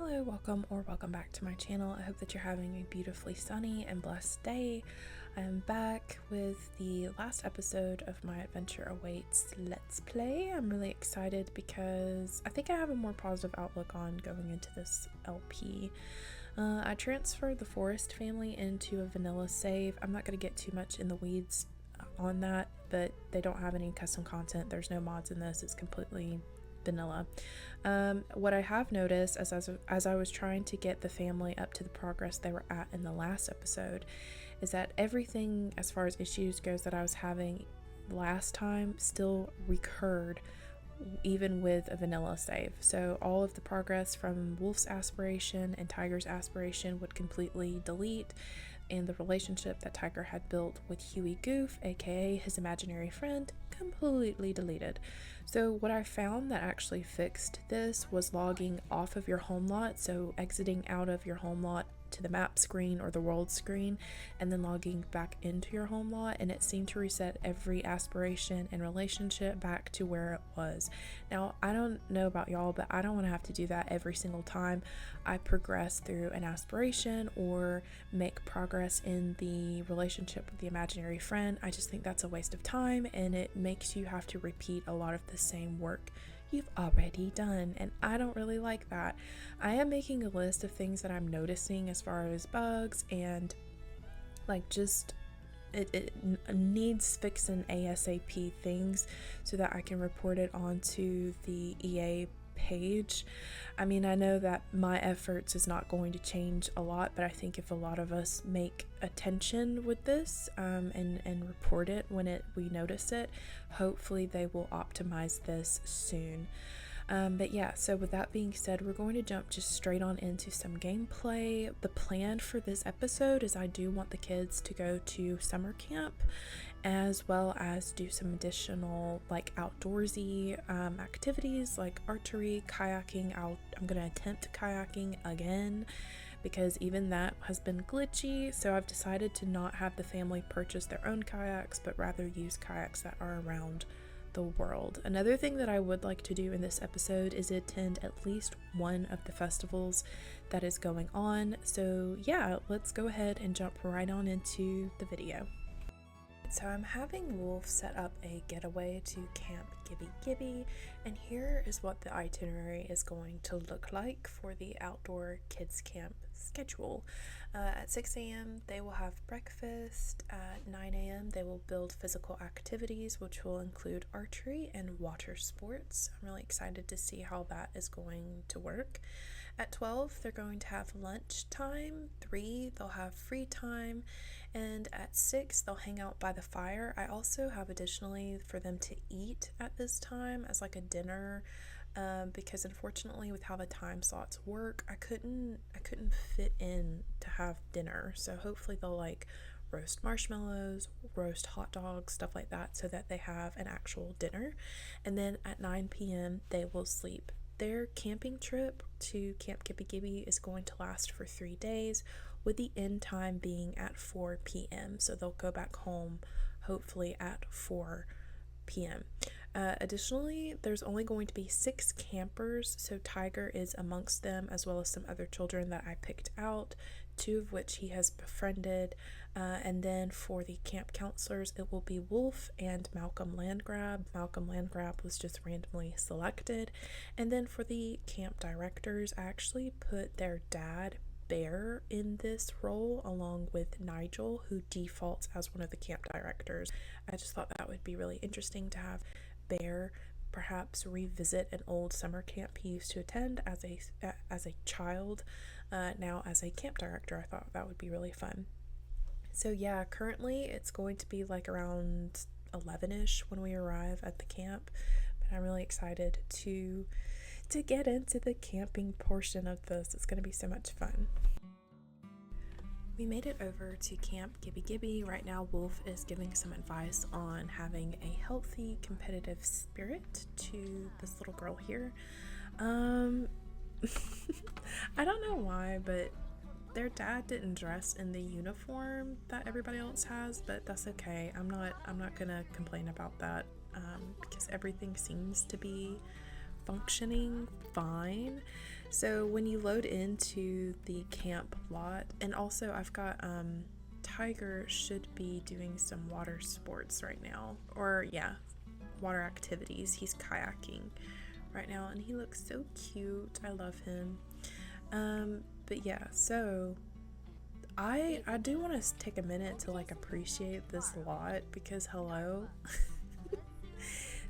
Hello, welcome back to my channel. I hope that you're having a beautifully sunny and blessed day. I'm back with the last episode of my Adventure Awaits Let's Play. I'm really excited because I think I have a more positive outlook on going into this LP. I transferred the Forrest family into a vanilla save. I'm not going to get too much in the weeds on that, but they don't have any custom content. There's no mods in this. It's completely vanilla. What I have noticed as I was trying to get the family up to the progress they were at in the last episode is that everything as far as issues goes that I was having last time still recurred even with a vanilla save. So all of the progress from Wolf's aspiration and Tiger's aspiration would completely delete, and the relationship that Tiger had built with Huey Goof, aka his imaginary friend, completely deleted. So what I found that actually fixed this was logging off of your home lot, so exiting out of your home lot to the map screen or the world screen and then logging back into your home lot, and it seemed to reset every aspiration and relationship back to where it was. Now I don't know about y'all, but I don't want to have to do that every single time I progress through an aspiration or make progress in the relationship with the imaginary friend. I just think that's a waste of time, and it makes you have to repeat a lot of the same work you've already done, and I don't really like that. I am making a list of things that I'm noticing as far as bugs and like just it needs fixing ASAP things so that I can report it onto the EA page. I mean, I know that my efforts is not going to change a lot, but I think if a lot of us make attention with this and report it when we notice it, hopefully they will optimize this soon. But yeah, so with that being said, we're going to jump just straight on into some gameplay. The plan for this episode is I do want the kids to go to summer camp as well as do some additional like outdoorsy activities like archery, kayaking. I'm going to attempt kayaking again because even that has been glitchy, so I've decided to not have the family purchase their own kayaks but rather use kayaks that are around the world. Another thing that I would like to do in this episode is attend at least one of the festivals that is going on. So yeah, let's go ahead and jump right on into the video. So I'm having Wolf set up a getaway to Camp Gibby Gibby, and here is what the itinerary is going to look like for the outdoor kids camp schedule. At 6 a.m. they will have breakfast. At 9 a.m. they will build physical activities, which will include archery and water sports. I'm really excited to see how that is going to work. At 12 they're going to have lunch time. 3 they'll have free time, and at 6 they'll hang out by the fire. I also have additionally for them to eat at this time as like a dinner, because unfortunately with how the time slots work, I couldn't fit in to have dinner. So hopefully they'll like roast marshmallows, roast hot dogs, stuff like that, so that they have an actual dinner. And then at 9 p.m. they will sleep. Their camping trip to Camp Gibby Gibby is going to last for 3 days, with the end time being at 4 p.m. So they'll go back home hopefully at 4 p.m. Additionally, there's only going to be 6 campers, so Tiger is amongst them, as well as some other children that I picked out, 2 of which he has befriended. And then for the camp counselors, it will be Wolf and Malcolm Landgrab. Malcolm Landgrab was just randomly selected. And then for the camp directors, I actually put their dad, Bear, in this role along with Nigel, who defaults as one of the camp directors. I just thought that would be really interesting to have Bear perhaps revisit an old summer camp he used to attend as a child, now as a camp director. I thought that would be really fun. So yeah, currently it's going to be like around 11ish when we arrive at the camp, but I'm really excited to get into the camping portion of this. It's going to be so much fun. We made it over to Camp Gibby Gibby. Right now Wolf is giving some advice on having a healthy competitive spirit to this little girl here. I don't know why, but their dad didn't dress in the uniform that everybody else has, but that's okay. I'm not gonna complain about that, because everything seems to be functioning fine. So when you load into the camp lot, and also I've got Tiger should be doing some water sports right now, or yeah, water activities. He's kayaking right now and he looks so cute. I love him. But yeah, so I do want to take a minute to like appreciate this lot, because hello,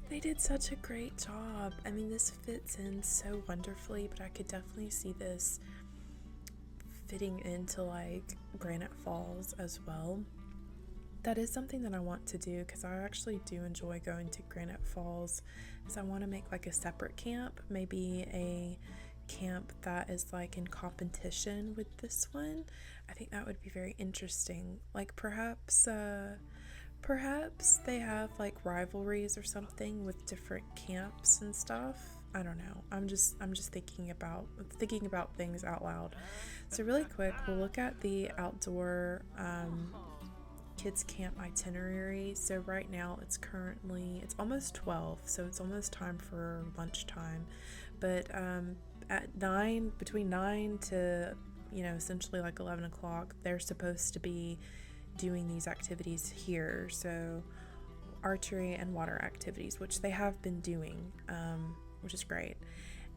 they did such a great job. I mean, this fits in so wonderfully, but I could definitely see this fitting into like Granite Falls as well. That is something that I want to do, because I actually do enjoy going to Granite Falls. So I want to make like a separate camp, maybe a camp that is like in competition with this one. I think that would be very interesting. Like perhaps they have like rivalries or something with different camps and stuff. I don't know. I'm just thinking about things out loud. So really quick, we'll look at the outdoor kids camp itinerary. So right now it's almost 12, so it's almost time for lunchtime. But between 9 to essentially like 11 o'clock, they're supposed to be doing these activities here. So archery and water activities, which they have been doing, which is great.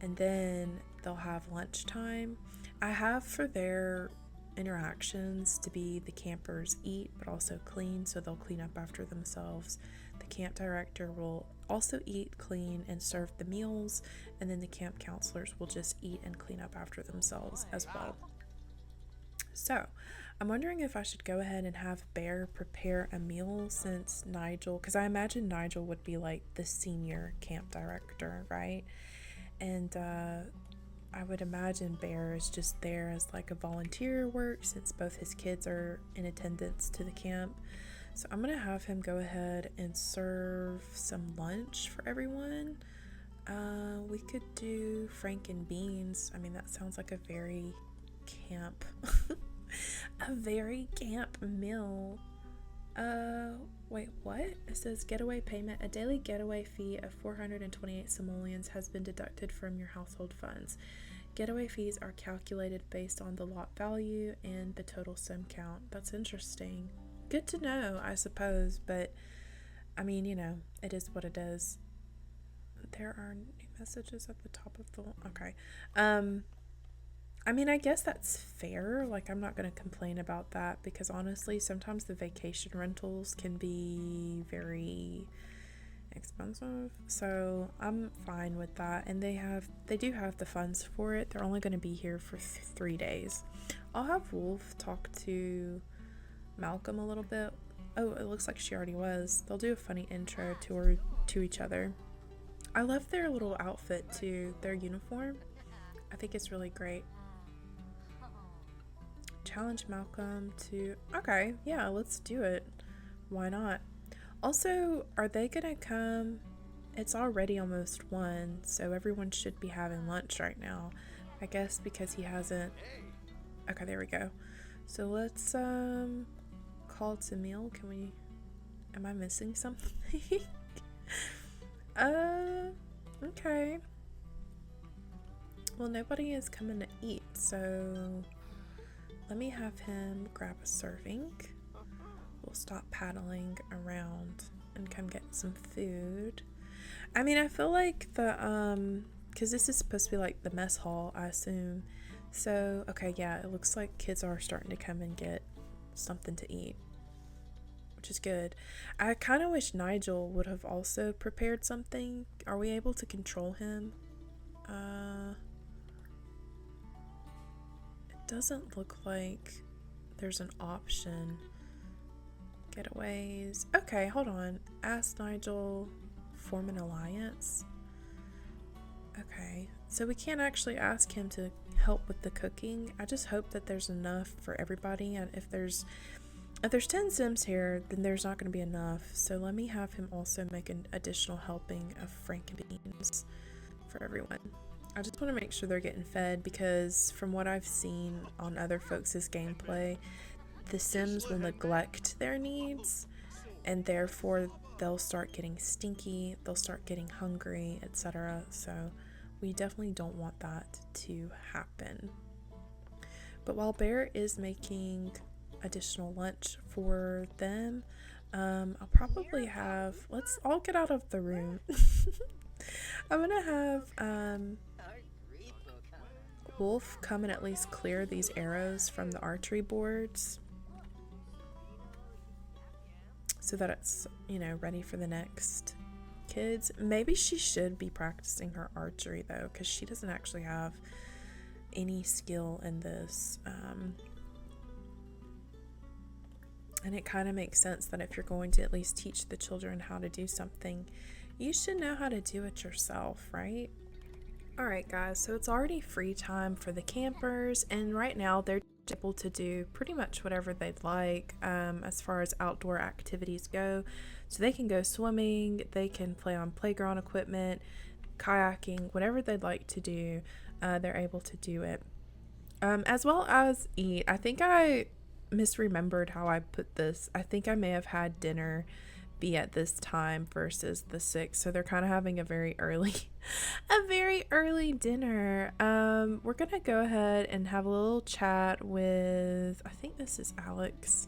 And then they'll have lunchtime. I have for their interactions to be the campers eat but also clean, so they'll clean up after themselves. The camp director will also eat, clean, and serve the meals, and then the camp counselors will just eat and clean up after themselves as well. So I'm wondering if I should go ahead and have Bear prepare a meal, since Nigel, because I imagine Nigel would be like the senior camp director, right? And I would imagine Bear is just there as like a volunteer work, since both his kids are in attendance to the camp. So I'm gonna have him go ahead and serve some lunch for everyone. We could do Frank and beans. I mean, that sounds like a very camp meal. Wait, what? It says getaway payment. A daily getaway fee of 428 simoleons has been deducted from your household funds. Getaway fees are calculated based on the lot value and the total sim count. That's interesting. Good to know, I suppose, but I mean, it is what it is. There are new messages at the top of the... Okay. I mean, I guess that's fair. Like, I'm not going to complain about that, because honestly, sometimes the vacation rentals can be very expensive. So I'm fine with that. And they do have the funds for it. They're only going to be here for 3 days. I'll have Wolf talk to Malcolm a little bit. Oh, it looks like she already was. They'll do a funny intro to each other. I love their little outfit too, their uniform. I think it's really great. Challenge Malcolm to... Okay, yeah, let's do it. Why not? Also, are they gonna come? It's already almost 1, so everyone should be having lunch right now. I guess because he hasn't... Okay, there we go. So let's call to meal. Can we... Am I missing something? Okay. Well, nobody is coming to eat, so let me have him grab a serving. We'll stop paddling around and come get some food. I mean, I feel like because this is supposed to be like the mess hall, I assume. So, okay, yeah, it looks like kids are starting to come and get something to eat, which is good. I kind of wish Nigel would have also prepared something. Are we able to control him? It doesn't look like there's an option. Getaways. Okay, hold on. Ask Nigel, form an alliance. Okay, so we can't actually ask him to help with the cooking. I just hope that there's enough for everybody, and if there's 10 Sims here, then there's not going to be enough. So let me have him also make an additional helping of Frank and beans for everyone. I just want to make sure they're getting fed, because from what I've seen on other folks' gameplay, the Sims will neglect their needs, and therefore they'll start getting stinky, they'll start getting hungry, etc. So We definitely don't want that to happen. But while Bear is making additional lunch for them, I'll probably have, let's all get out of the room. I'm gonna have Wolf come and at least clear these arrows from the archery boards so that it's, you know, ready for the next kids. Maybe she should be practicing her archery though, because she doesn't actually have any skill in this. And it kind of makes sense that if you're going to at least teach the children how to do something, you should know how to do it yourself, right? Alright guys, so it's already free time for the campers, and right now they're able to do pretty much whatever they'd like as far as outdoor activities go. So they can go swimming, they can play on playground equipment, kayaking, whatever they'd like to do, they're able to do it. As well as eat. I think I misremembered how I put this. I think I may have had dinner be at this time versus the 6th, so they're kind of having a very early dinner. We're gonna go ahead and have a little chat with, I think this is Alex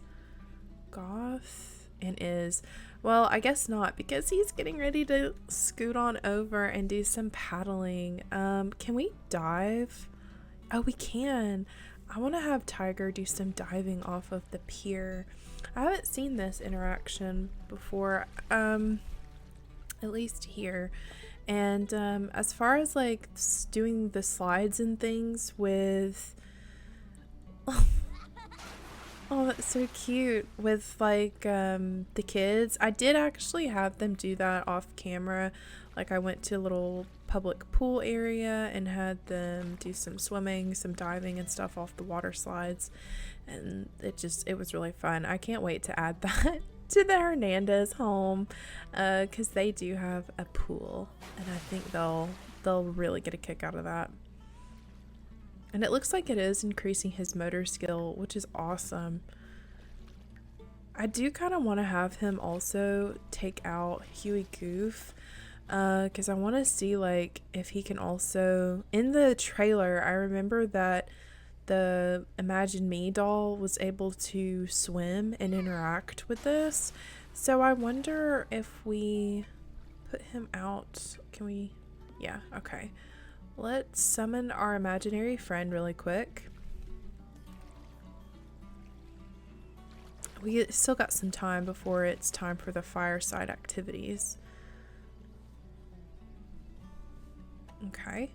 Goth, and is, well, I guess not, because he's getting ready to scoot on over and do some paddling. Can we dive? Oh, we can. I want to have Tiger do some diving off of the pier. I haven't seen this interaction before, at least here. And as far as like doing the slides and things with oh, that's so cute, with like the kids, I did actually have them do that off camera. Like I went to a little public pool area and had them do some swimming, some diving and stuff off the water slides, and it was really fun. I can't wait to add that to the Hernandez home, because they do have a pool, and I think they'll really get a kick out of that. And it looks like it is increasing his motor skill, which is awesome. I do kind of want to have him also take out Huey Goof, because I want to see like if he can also, in the trailer I remember that the Imagine Me doll was able to swim and interact with this, so I wonder if we put him out. Can we? Yeah, okay, let's summon our imaginary friend really quick. We still got some time before it's time for the fireside activities. Okay.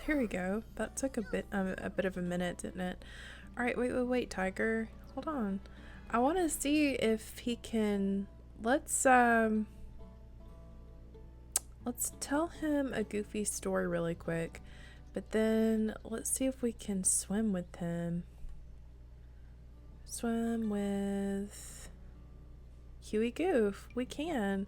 There we go. That took a bit of a minute, didn't it? All right, wait, Tiger. Hold on. I want to see if he can. Let's tell him a goofy story really quick, but then let's see if we can swim with him. Swim with Huey Goof. We can.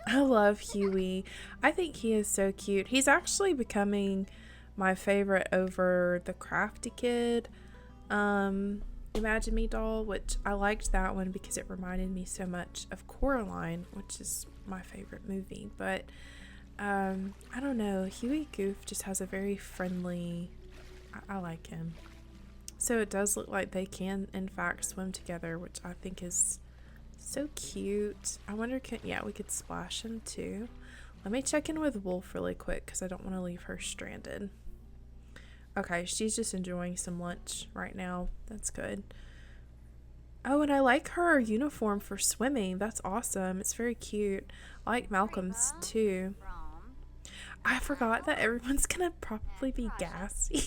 I love Huey. I think he is so cute. He's actually becoming my favorite over the Crafty Kid Imagine Me doll, which I liked that one because it reminded me so much of Coraline, which is my favorite movie. But I don't know, Huey Goof just has a very friendly, I like him. So it does look like they can in fact swim together, which I think is so cute. I wonder, yeah, we could splash him too. Let me check in with Wolf really quick because I don't want to leave her stranded. Okay, she's just enjoying some lunch right now. That's good. Oh, and I like her uniform for swimming. That's awesome. It's very cute. I like Malcolm's too. I forgot that everyone's gonna probably be gassy.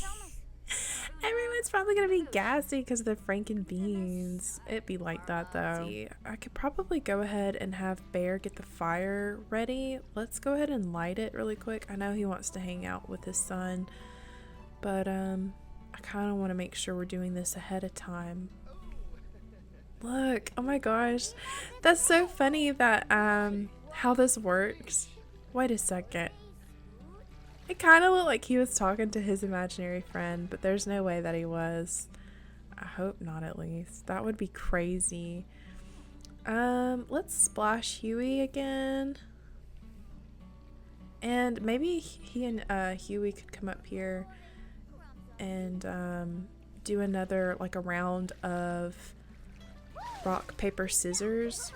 Everyone's probably gonna be gassy because of the Franken beans. It'd be like that though. I could probably go ahead and have Bear get the fire ready. Let's go ahead and light it really quick. I know he wants to hang out with his son, but I kind of want to make sure we're doing this ahead of time. Look, oh my gosh. That's so funny that how this works. Wait a second. It kind of looked like he was talking to his imaginary friend, but there's no way that he was. I hope not, at least. That would be crazy. Let's splash Huey again. And maybe he and Huey could come up here and do another, like, a round of rock, paper, scissors.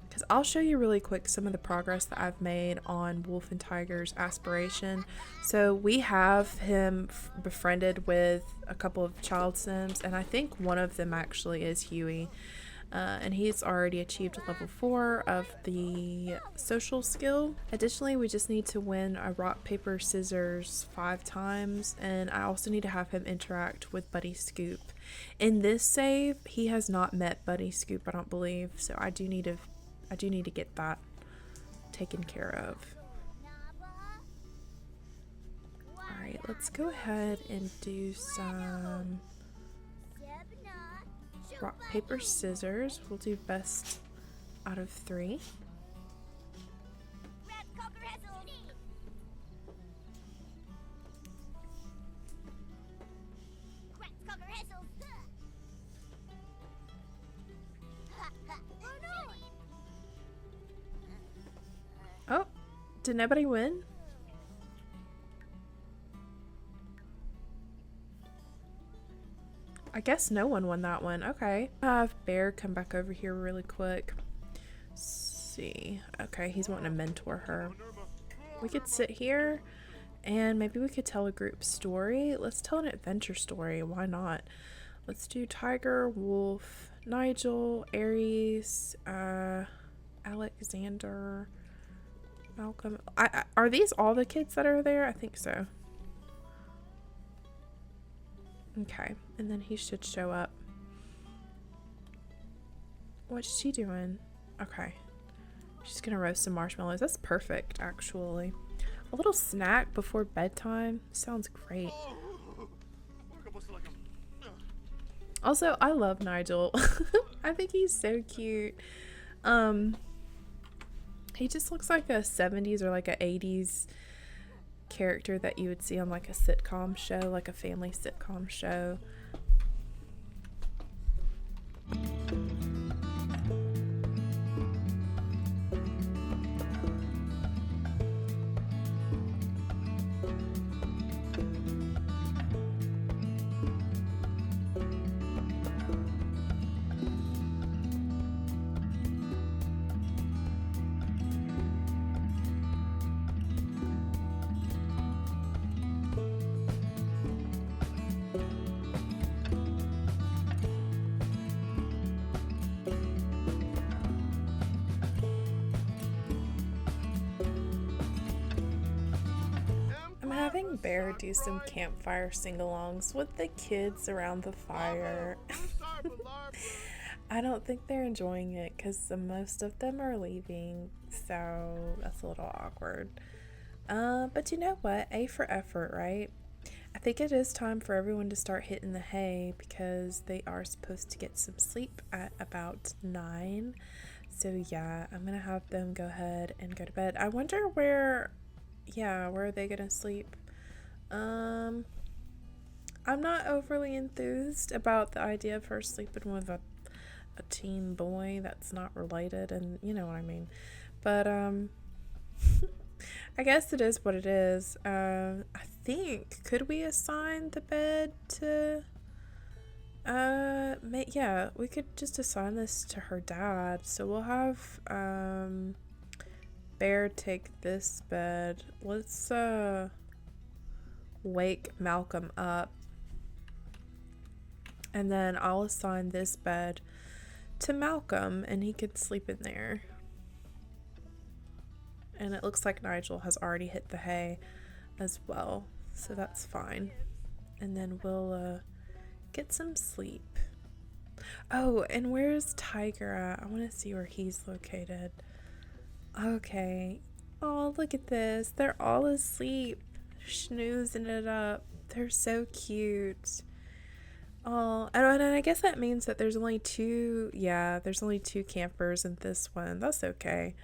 Because I'll show you really quick some of the progress that I've made on Wolf and Tiger's aspiration. So we have him befriended with a couple of child sims, and I think one of them actually is Huey. And he's already achieved level 4 of the social skill. Additionally, we just need to win a rock, paper, scissors 5 times, and I also need to have him interact with Buddy Scoop. In this save, he has not met Buddy Scoop, I don't believe, so I do need to get that taken care of. Alright, let's go ahead and do some rock, paper, scissors. We'll do best out of 3. Oh, did nobody win? I guess no one won that one. Okay. Have Bear come back over here really quick. Let's see. Okay, he's wanting to mentor her. We could sit here and maybe we could tell a group story. Let's tell an adventure story. Why not? Let's do Tiger, Wolf, Nigel, Aries, Alexander, Malcolm. Are these all the kids that are there? I think so. Okay, and then he should show up. What's she doing? Okay. She's gonna roast some marshmallows. That's perfect, actually. A little snack before bedtime sounds great. Also, I love Nigel. I think he's so cute. He just looks like a 70s or like a 80s character that you would see on like a sitcom show, like a family sitcom show. Having Bear do some campfire sing-alongs with the kids around the fire. I don't think they're enjoying it because most of them are leaving, so that's a little awkward. But you know what? A for effort, right? I think it is time for everyone to start hitting the hay because they are supposed to get some sleep at about 9. So yeah, I'm gonna have them go ahead and go to bed. I wonder where are they gonna sleep? I'm not overly enthused about the idea of her sleeping with a teen boy that's not related, and you know what I mean. But I guess it is what it is. I think, could we assign the bed to yeah, we could just assign this to her dad. So we'll have Bear take this bed. Let's wake Malcolm up, and then I'll assign this bed to Malcolm and he could sleep in there. And it looks like Nigel has already hit the hay as well, so that's fine. And then we'll get some sleep. Oh, and where's Tiger at? I want to see where he's located. Okay. Oh, look at this. They're all asleep, snoozing it up. They're so cute. Oh, and I guess that means that there's only two, yeah, there's only two campers in this one. That's okay.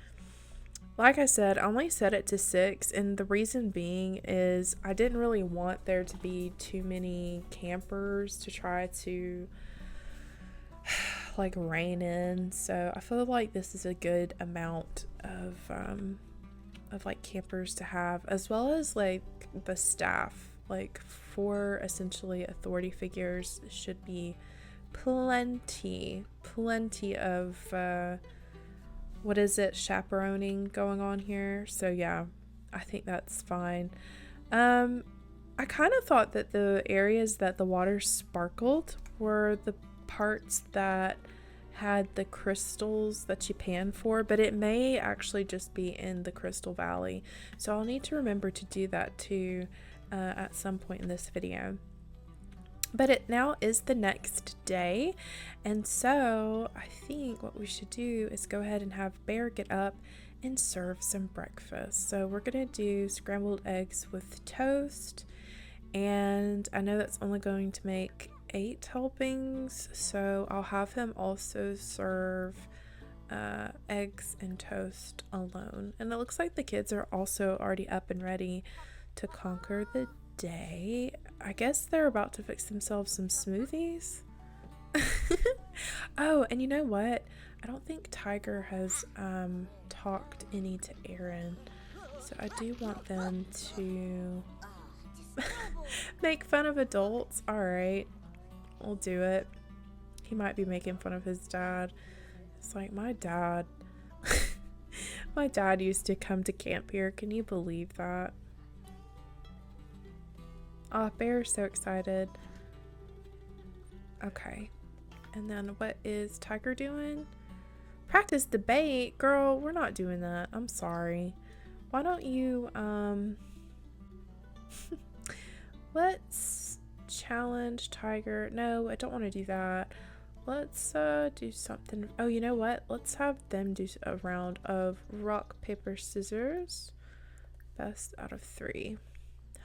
Like I said, I only set it to 6, and the reason being is I didn't really want there to be too many campers to try to like rein in. So I feel like this is a good amount of like campers to have, as well as like the staff. Like 4 essentially authority figures should be plenty of what is it, chaperoning going on here. So yeah, I think that's fine. I kind of thought that the areas that the water sparkled were the parts that had the crystals that you pan for, but it may actually just be in the Crystal Valley. So I'll need to remember to do that too at some point in this video. But it now is the next day, and so I think what we should do is go ahead and have Bear get up and serve some breakfast. So we're gonna do scrambled eggs with toast, and I know that's only going to make 8 helpings, so I'll have him also serve eggs and toast alone. And it looks like the kids are also already up and ready to conquer the day. I guess they're about to fix themselves some smoothies. Oh, and you know what? I don't think Tiger has talked any to Aaron, so I do want them to make fun of adults. Alright, we'll do it. He might be making fun of his dad. It's like, my dad my dad used to come to camp here. Can you believe that? Oh, Bear's so excited. Okay. And then what is Tiger doing? Practice debate? Girl, we're not doing that. I'm sorry. Why don't you, let's challenge Tiger. No, I don't want to do that. Let's do something. Oh, you know what? Let's have them do a round of rock, paper, scissors. Best out of 3.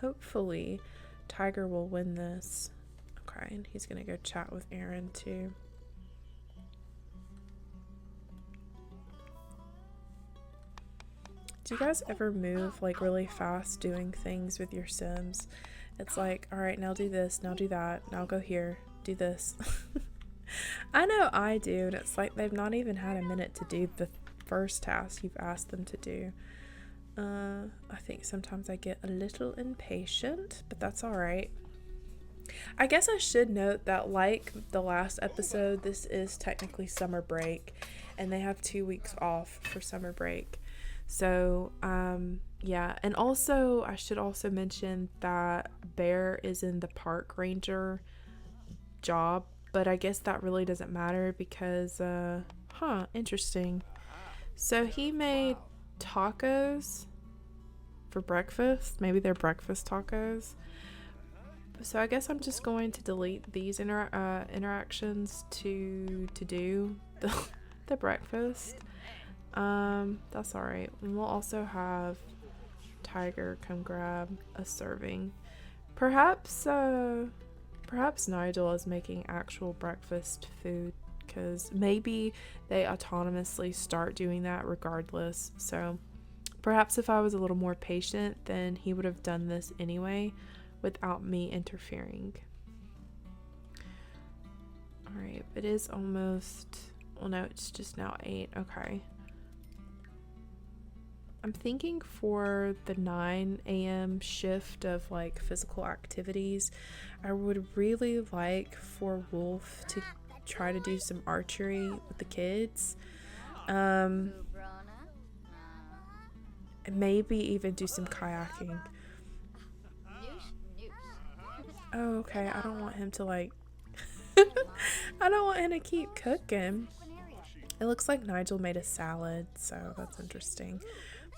Hopefully Tiger will win this. Okay, and he's gonna go chat with Aaron too. Do you guys ever move like really fast doing things with your Sims? It's like, all right, now do this, now do that, now go here, do this. I know I do, and it's like they've not even had a minute to do the first task you've asked them to do. I think sometimes I get a little impatient, but that's all right. I guess I should note that, like the last episode, this is technically summer break, and they have 2 weeks off for summer break. So, yeah, and also I should also mention that Bear is in the park ranger job, but I guess that really doesn't matter because, interesting. So he made tacos for breakfast. Maybe they're breakfast tacos. So I guess I'm just going to delete these interactions to do the breakfast. That's alright. And we'll also have Tiger come grab a serving. Perhaps Nigel is making actual breakfast food, because maybe they autonomously start doing that regardless. So perhaps if I was a little more patient, then he would have done this anyway without me interfering. Alright, it is almost, well no, it's just now 8. Okay. I'm thinking for the 9 a.m. shift of like physical activities, I would really like for Wolf to try to do some archery with the kids. And maybe even do some kayaking. Oh, okay. I don't want him to like I don't want him to keep cooking. It looks like Nigel made a salad, so that's interesting.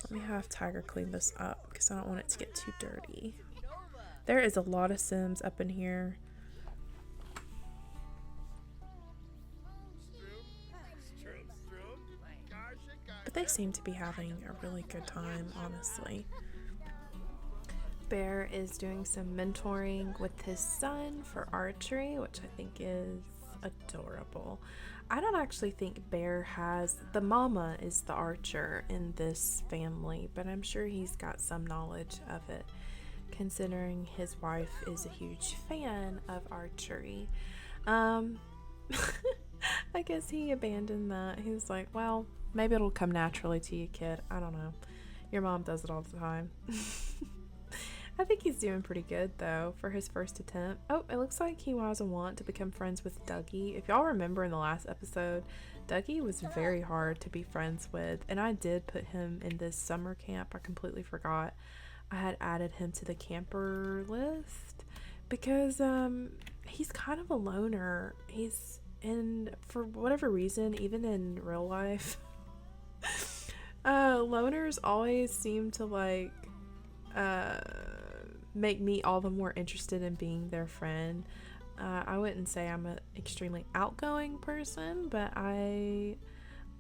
Let me have Tiger clean this up because I don't want it to get too dirty. There is a lot of Sims up in here. But they seem to be having a really good time, honestly. Bear is doing some mentoring with his son for archery, which I think is adorable. I don't actually think Bear has, the mama is the archer in this family, but I'm sure he's got some knowledge of it, considering his wife is a huge fan of archery. Um, I guess he abandoned that. He was like, well, maybe it'll come naturally to you, kid. I don't know. Your mom does it all the time. I think he's doing pretty good, though, for his first attempt. Oh, it looks like he has a want to become friends with Dougie. If y'all remember in the last episode, Dougie was very hard to be friends with, and I did put him in this summer camp. I completely forgot. I had added him to the camper list because he's kind of a loner. For whatever reason, even in real life, loners always seem to like make me all the more interested in being their friend. I wouldn't say I'm an extremely outgoing person, but I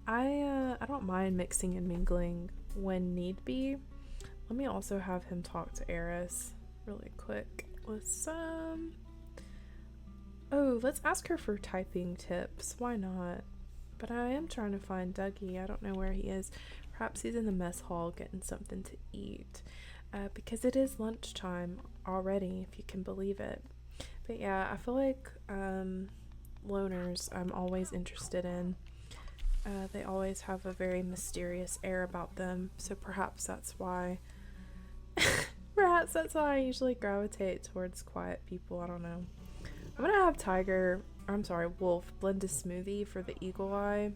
don't mind mixing and mingling when need be. Let me also have him talk to Eris really quick. Let's let's ask her for typing tips. Why not? But I am trying to find Dougie. I don't know where he is. Perhaps he's in the mess hall getting something to eat. Because it is lunchtime already, if you can believe it. But yeah, I feel like loners I'm always interested in. They always have a very mysterious air about them, so perhaps that's why I usually gravitate towards quiet people. I don't know. I'm gonna have Wolf blend a smoothie for the eagle eye.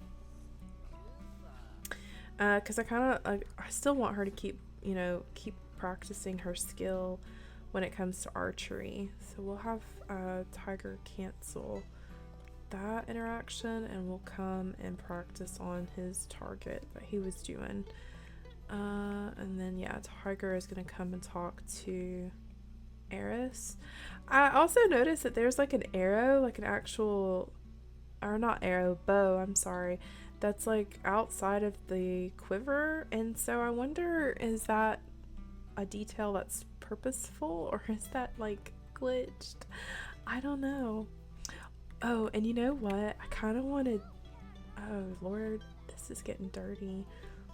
Because I still want her to keep practicing her skill when it comes to archery. So we'll have Tiger cancel that interaction and we'll come and practice on his target that he was doing. And then yeah, Tiger is gonna come and talk to Eris. I also noticed that there's like an arrow, like an actual, or not arrow, bow, I'm sorry, that's like outside of the quiver, and so I wonder, is that a detail that's purposeful or is that like glitched? I don't know. Oh, and you know what? I kind of wanted, oh Lord, this is getting dirty.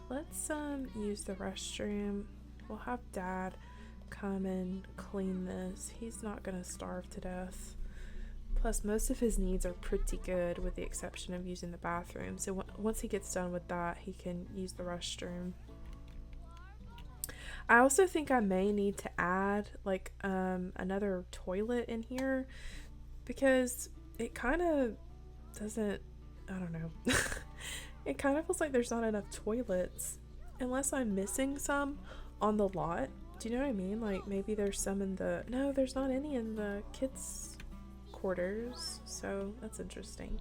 Let's use the restroom. We'll have Dad come and clean this. He's not gonna starve to death. Plus, most of his needs are pretty good with the exception of using the bathroom. So once he gets done with that, he can use the restroom. I also think I may need to add like another toilet in here because it kind of doesn't, I don't know. It kind of feels like there's not enough toilets unless I'm missing some on the lot. Do you know what I mean? Like maybe there's some in the, no, there's not any in the kids' quarters, so that's interesting.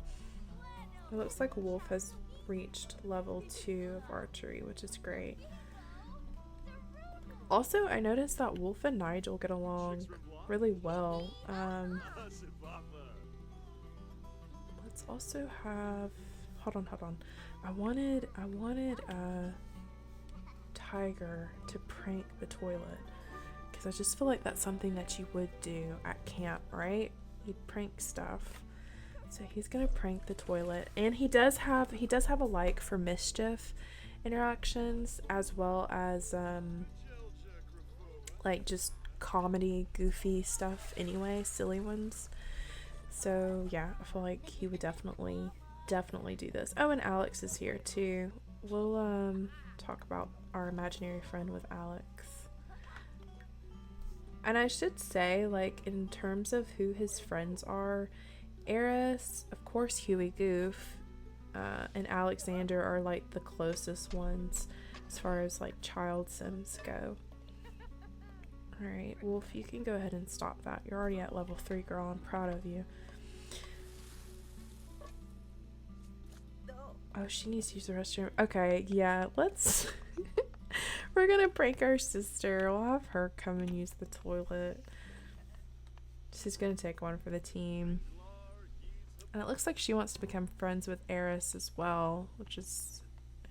It looks like Wolf has reached level 2 of archery, which is great. Also, I noticed that Wolf and Nigel get along really well. Let's also have, hold on. I wanted Tiger to prank the toilet because I just feel like that's something that you would do at camp, right? You'd prank stuff. So he's gonna prank the toilet, and he does have a like for mischief interactions as well as like just comedy goofy stuff anyway, silly ones. So yeah, I feel like he would definitely do this. Oh, and Alex is here too. We'll talk about our imaginary friend with Alex. And I should say, like, in terms of who his friends are, Eris, of course Huey Goof, and Alexander are like the closest ones as far as like child sims go. Alright, Wolf, you can go ahead and stop that. You're already at level 3, girl. I'm proud of you. Oh, she needs to use the restroom. Okay, yeah, let's... We're gonna prank our sister. We'll have her come and use the toilet. She's gonna take one for the team. And it looks like she wants to become friends with Eris as well, which is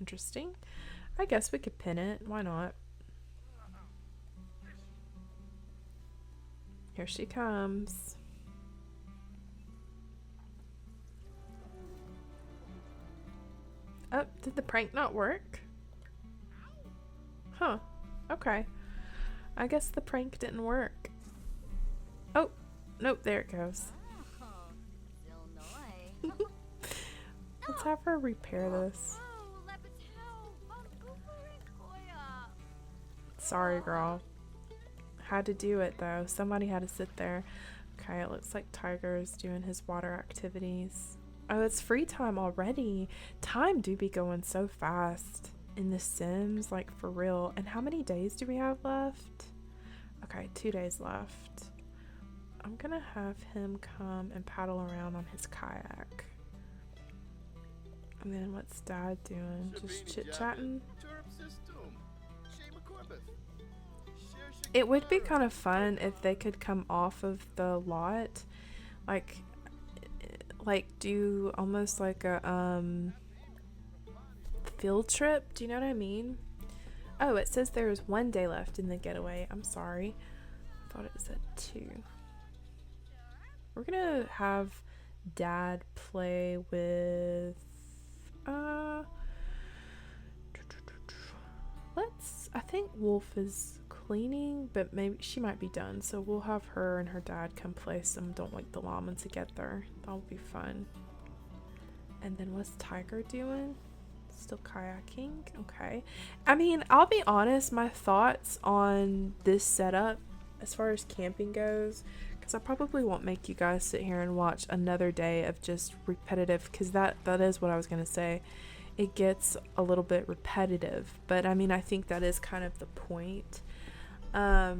interesting. I guess we could pin it. Why not? Here she comes. Oh, did the prank not work? Huh. Okay. I guess the prank didn't work. Oh, nope, there it goes. Let's have her repair this. Sorry, girl. Had to do it, though. Somebody had to sit there. Okay, it looks like Tiger's doing his water activities. Oh, it's free time already. Time do be going so fast in The Sims, like for real. And how many days do we have left? Okay, 2 days left. I'm gonna have him come and paddle around on his kayak. And then what's Dad doing? Just chit-chatting? It would be kind of fun if they could come off of the lot, like do almost like a field trip. Do you know what I mean? Oh, it says there is 1 day left in the getaway. I'm sorry, I thought it said 2. We're gonna have Dad play with I think Wolf is cleaning, but maybe she might be done, so we'll have her and her dad come play some Don't Wake the Llama together. That'll be fun. And then what's Tiger doing? Still kayaking? Okay. I mean, I'll be honest, my thoughts on this setup as far as camping goes, because I probably won't make you guys sit here and watch another day of just repetitive, because that is what I was going to say. It gets a little bit repetitive, but I mean, I think that is kind of the point. I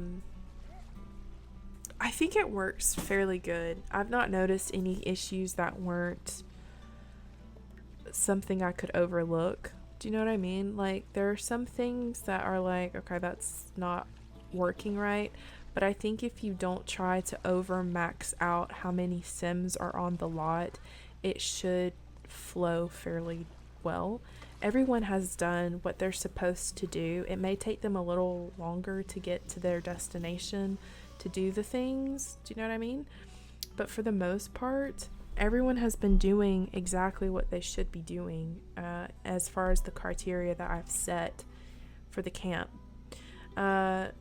think it works fairly good. I've not noticed any issues that weren't something I could overlook. Do you know what I mean? Like, there are some things that are like, okay, that's not working right, but I think if you don't try to over max out how many Sims are on the lot, it should flow fairly well. Everyone has done what they're supposed to do. It may take them a little longer to get to their destination to do the things. Do you know what I mean? But for the most part, everyone has been doing exactly what they should be doing as far as the criteria that I've set for the camp. Now,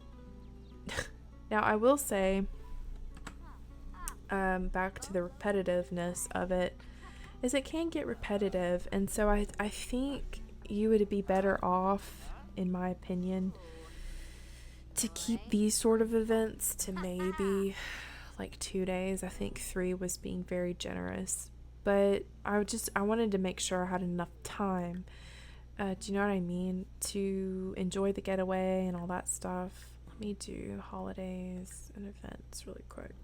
I will say, back to the repetitiveness of it, is it can get repetitive, and so I think you would be better off, in my opinion, to keep these sort of events to maybe like 2 days. I think 3 was being very generous, but I wanted to make sure I had enough time, do you know what I mean, to enjoy the getaway and all that stuff. Let me do holidays and events really quick.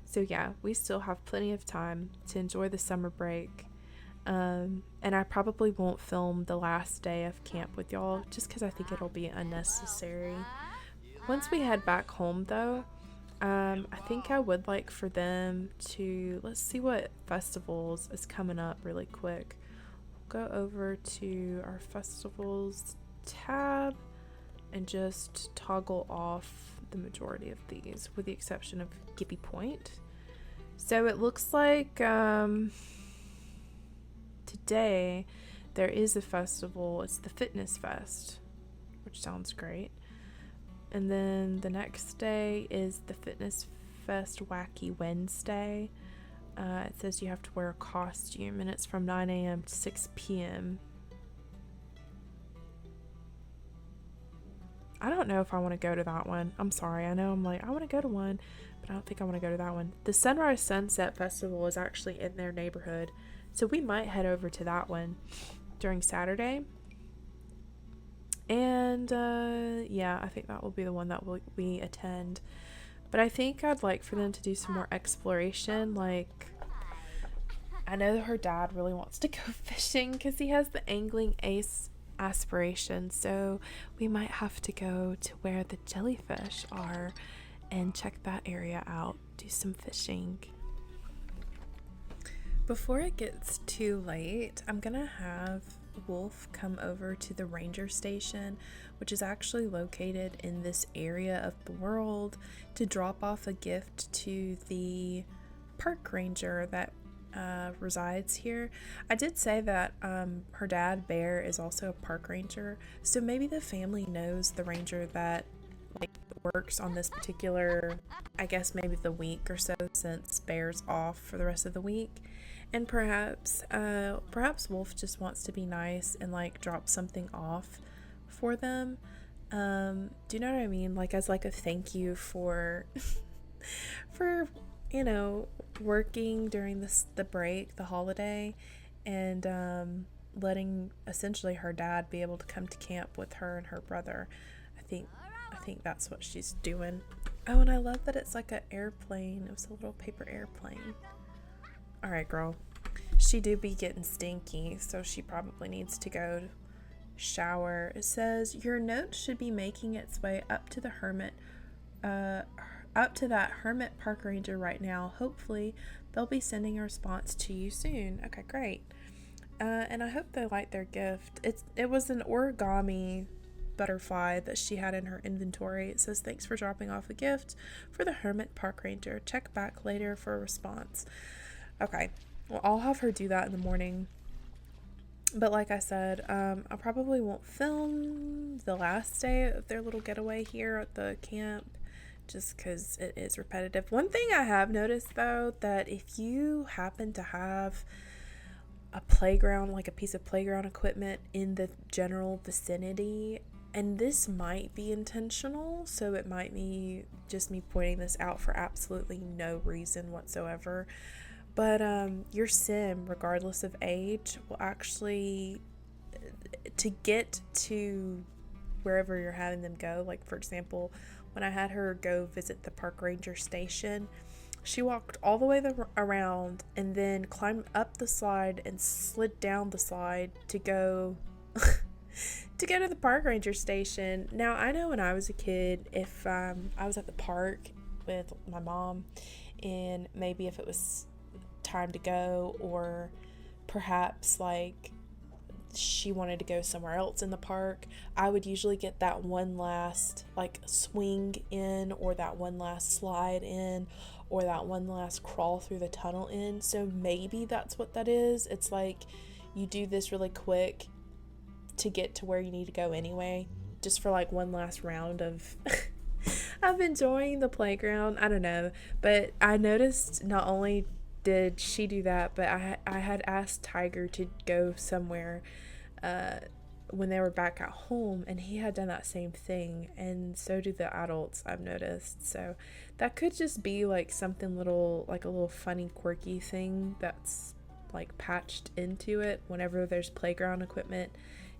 So yeah, we still have plenty of time to enjoy the summer break. And I probably won't film the last day of camp with y'all just because I think it'll be unnecessary. Once we head back home though, I think I would like for them to, let's see what festivals is coming up really quick. We'll go over to our festivals tab and just toggle off the majority of these, with the exception of Gippy Point. So it looks like today there is a festival. It's the Fitness Fest, which sounds great. And then the next day is the Fitness Fest Wacky Wednesday. It says you have to wear a costume, and it's from 9 a.m. to 6 p.m. I don't know if I want to go to that one. I'm sorry. I know I'm like, I want to go to one, but I don't think I want to go to that one. The Sunrise Sunset Festival is actually in their neighborhood, so we might head over to that one during Saturday. And yeah, I think that will be the one that we attend. But I think I'd like for them to do some more exploration. Like, I know that her dad really wants to go fishing because he has the angling ace aspiration, so we might have to go to where the jellyfish are and check that area out, do some fishing. Before it gets too late, I'm gonna have Wolf come over to the ranger station, which is actually located in this area of the world, to drop off a gift to the park ranger that resides here. I did say that her dad, Bear, is also a park ranger, so maybe the family knows the ranger that like works on this particular, I guess maybe the week or so, since Bear's off for the rest of the week. And perhaps Wolf just wants to be nice and like drop something off for them. Do you know what I mean? Like as like a thank you for for working during the break, the holiday, and letting essentially her dad be able to come to camp with her and her brother. I think that's what she's doing. Oh, and I love that it's like an airplane. It was a little paper airplane. Alright, girl. She do be getting stinky, so she probably needs to go shower. It says, your note should be making its way up to that hermit park ranger right now. Hopefully, they'll be sending a response to you soon. Okay, great. And I hope they like their gift. It was an origami butterfly that she had in her inventory. It says, thanks for dropping off a gift for the hermit park ranger. Check back later for a response. Okay, well, I'll have her do that in the morning. But like I said, I probably won't film the last day of their little getaway here at the camp, just because it is repetitive. One thing I have noticed, though, that if you happen to have a playground, like a piece of playground equipment in the general vicinity, and this might be intentional, so it might be just me pointing this out for absolutely no reason whatsoever, but your sim, regardless of age, will actually, to get to wherever you're having them go, like for example, when I had her go visit the park ranger station, she walked all the way around and then climbed up the slide and slid down the slide to go to go to the park ranger station. Now, I know when I was a kid, if I was at the park with my mom, and maybe if it was time to go, or perhaps like she wanted to go somewhere else in the park, I would usually get that one last like swing in, or that one last slide in, or that one last crawl through the tunnel in. So maybe that's what that is. It's like you do this really quick to get to where you need to go anyway, just for like one last round of of enjoying the playground. I don't know, but I noticed not only did she do that, but I had asked Tiger to go somewhere when they were back at home, and he had done that same thing, and so do the adults, I've noticed. So that could just be like something little, like a little funny quirky thing that's like patched into it. Whenever there's playground equipment,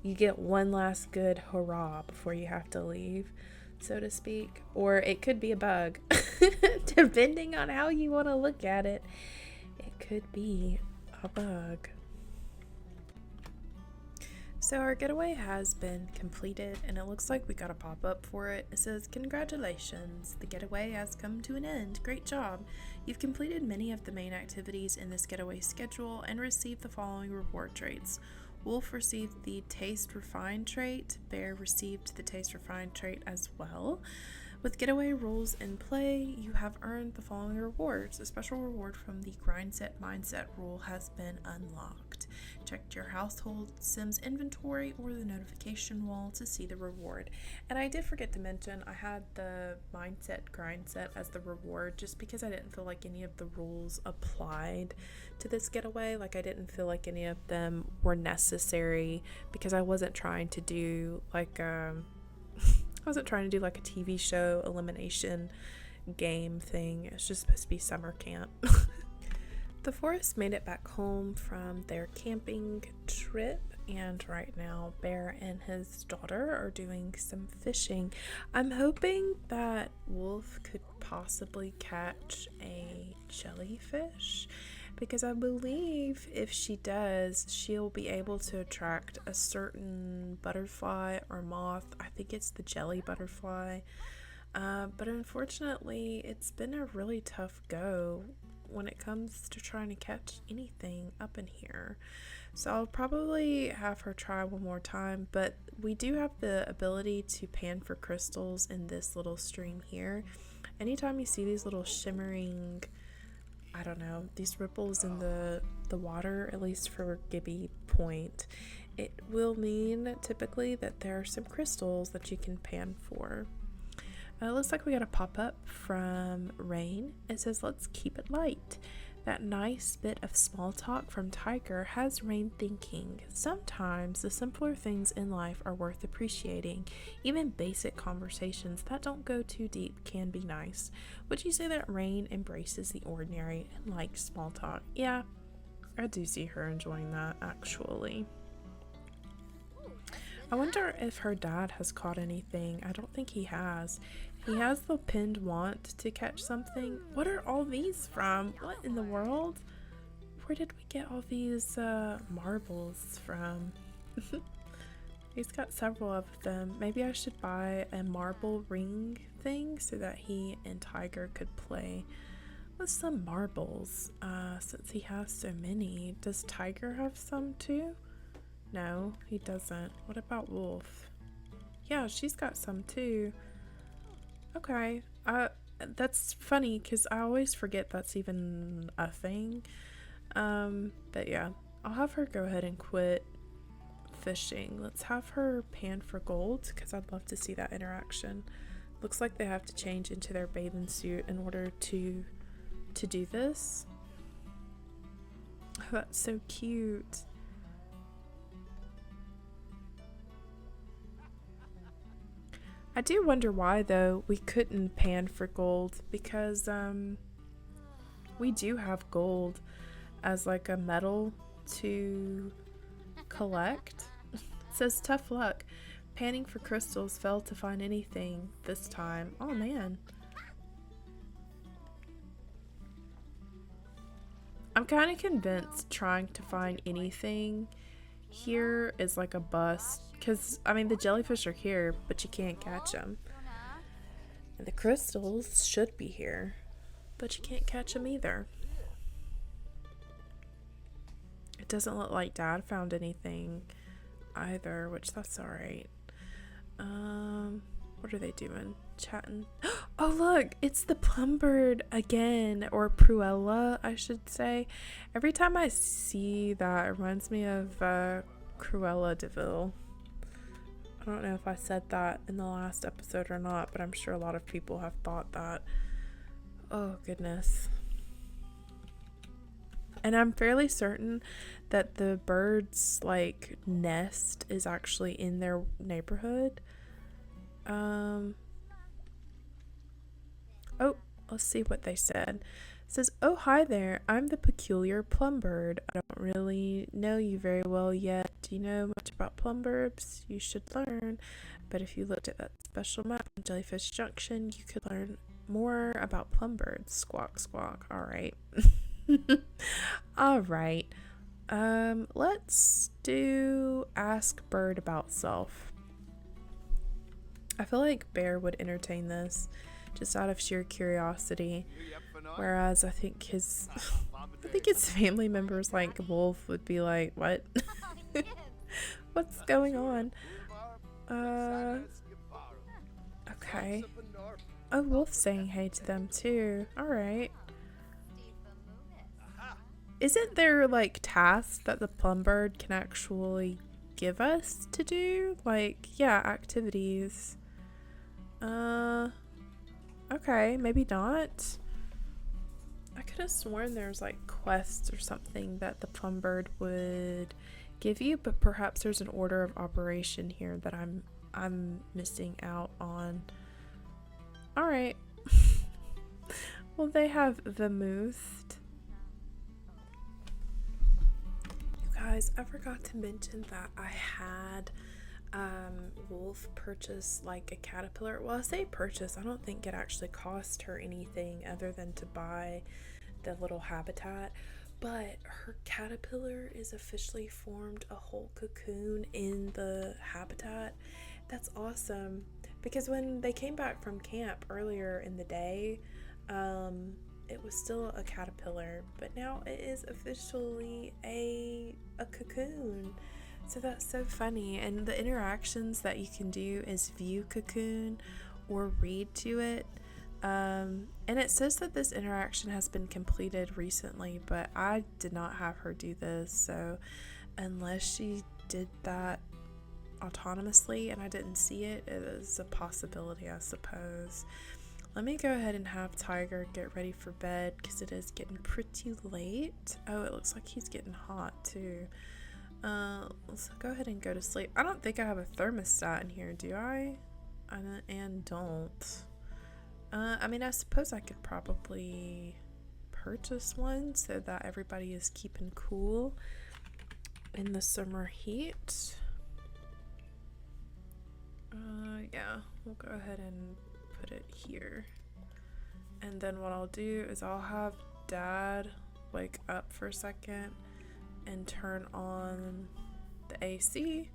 you get one last good hurrah before you have to leave, so to speak. Or it could be a bug depending on how you want to look at it. It could be a bug. So our getaway has been completed, and it looks like we got a pop-up for it. It says, congratulations, the getaway has come to an end. Great job. You've completed many of the main activities in this getaway schedule and received the following reward traits. Wolf received the Taste Refined trait. Bear received the Taste Refined trait as well. With getaway rules in play, you have earned the following rewards. A special reward from the Grind Set Mindset rule has been unlocked. Check your household Sims inventory or the notification wall to see the reward. And I did forget to mention, I had the Mindset Grind Set as the reward just because I didn't feel like any of the rules applied to this getaway. Like I didn't feel like any of them were necessary, because I wasn't trying to do like a TV show elimination game thing. It's just supposed to be summer camp. The Forrests made it back home from their camping trip, and right now Bear and his daughter are doing some fishing. I'm hoping that Wolf could possibly catch a jellyfish, because I believe if she does, she'll be able to attract a certain butterfly or moth. I think it's the jelly butterfly. But unfortunately, it's been a really tough go when it comes to trying to catch anything up in here. So I'll probably have her try one more time, but we do have the ability to pan for crystals in this little stream here. Anytime you see these little shimmering, I don't know, these ripples in the water, at least for Gibby Point, it will mean typically that there are some crystals that you can pan for. It looks like we got a pop-up from Rain. It says, let's keep it light. That nice bit of small talk from Tiger has Rain thinking. Sometimes the simpler things in life are worth appreciating. Even basic conversations that don't go too deep can be nice. Would you say that Rain embraces the ordinary and likes small talk? Yeah, I do see her enjoying that, actually. I wonder if her dad has caught anything. I don't think he has. He has the pinned want to catch something. What are all these from? What in the world? Where did we get all these marbles from? He's got several of them. Maybe I should buy a marble ring thing so that he and Tiger could play with some marbles, since he has so many. Does Tiger have some too? No, he doesn't. What about Wolf? Yeah, she's got some too. Okay, that's funny because I always forget that's even a thing. But yeah, I'll have her go ahead and quit fishing. Let's have her pan for gold because I'd love to see that interaction. Looks like they have to change into their bathing suit in order to do this. Oh, that's so cute. I do wonder why, though, we couldn't pan for gold, because we do have gold as like a metal to collect. It says tough luck. Panning for crystals, failed to find anything this time. Oh man. I'm kind of convinced trying to find anything here is like a bust. Because, I mean, the jellyfish are here, but you can't catch them. And the crystals should be here, but you can't catch them either. It doesn't look like Dad found anything either, which that's alright. What are they doing? Chatting. Oh look, it's the plumbird again, or Pruella, I should say. Every time I see that, it reminds me of Cruella de Vil. I don't know if I said that in the last episode or not, but I'm sure a lot of people have thought that. Oh goodness. And I'm fairly certain that the bird's like nest is actually in their neighborhood. Oh, let's see what they said. It says, oh, hi there. I'm the peculiar plumbird. I don't really know you very well yet. Do you know much about plumbirds? You should learn. But if you looked at that special map on Jellyfish Junction, you could learn more about plumbirds. Squawk, squawk. All right. All right. Let's do Ask Bird About Self. I feel like Bear would entertain this just out of sheer curiosity, whereas I think his family members like Wolf would be like, what? What's going on? Okay. Oh, Wolf's saying hey to them too. Alright. Isn't there like tasks that the plumbird can actually give us to do? Like, yeah, activities. Okay, maybe not. I could have sworn there's like quests or something that the plumbird would give you, but perhaps there's an order of operation here that I'm missing out on. All right. Well, they have vermouthed. You guys, I forgot to mention that I had Wolf purchase like a caterpillar. Well, I say purchase, I don't think it actually cost her anything other than to buy the little habitat, but her caterpillar is officially formed a whole cocoon in the habitat. That's awesome, because when they came back from camp earlier in the day, it was still a caterpillar, but now it is officially a cocoon. So that's so funny. And the interactions that you can do is view cocoon or read to it. And it says that this interaction has been completed recently, but I did not have her do this. So unless she did that autonomously and I didn't see it, it is a possibility, I suppose. Let me go ahead and have Tiger get ready for bed because it is getting pretty late. Oh, it looks like he's getting hot too. Let's go ahead and go to sleep. I don't think I have a thermostat in here, do I? And don't. I mean, I suppose I could probably purchase one so that everybody is keeping cool in the summer heat. Yeah, we'll go ahead and put it here. And then what I'll do is I'll have Dad wake up for a second and turn on the AC,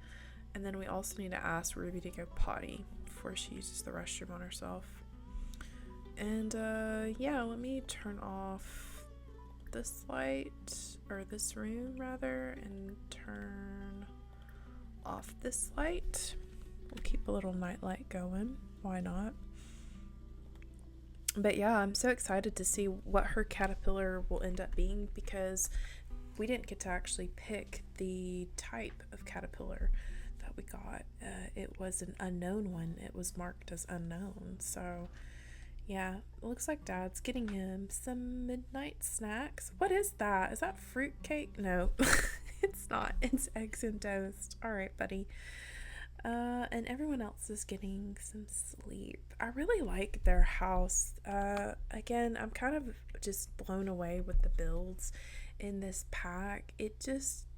and then we also need to ask Ruby to go potty before she uses the restroom on herself. And yeah, let me turn off this light, or this room rather, and turn off this light. We'll keep a little night light going, why not? But yeah, I'm so excited to see what her caterpillar will end up being, because we didn't get to actually pick the type of caterpillar that we got. It was an unknown one. It was marked as unknown. So yeah, it looks like Dad's getting him some midnight snacks. What is that? Is that fruit cake? No, it's not. It's eggs and toast. All right, buddy. And everyone else is getting some sleep. I really like their house. Again, I'm kind of just blown away with the builds in this pack.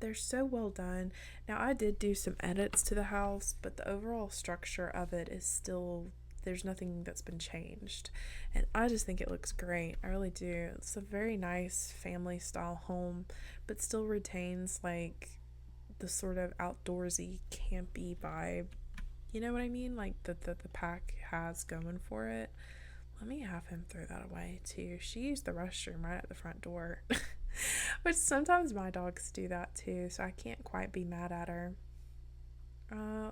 They're so well done. Now, I did do some edits to the house, but the overall structure of it is still, there's nothing that's been changed. And I just think it looks great. I really do. It's a very nice family style home, but still retains like the sort of outdoorsy, campy vibe. You know what I mean? Like the pack has going for it. Let me have him throw that away too. She used the restroom right at the front door. Which sometimes my dogs do that too, so I can't quite be mad at her.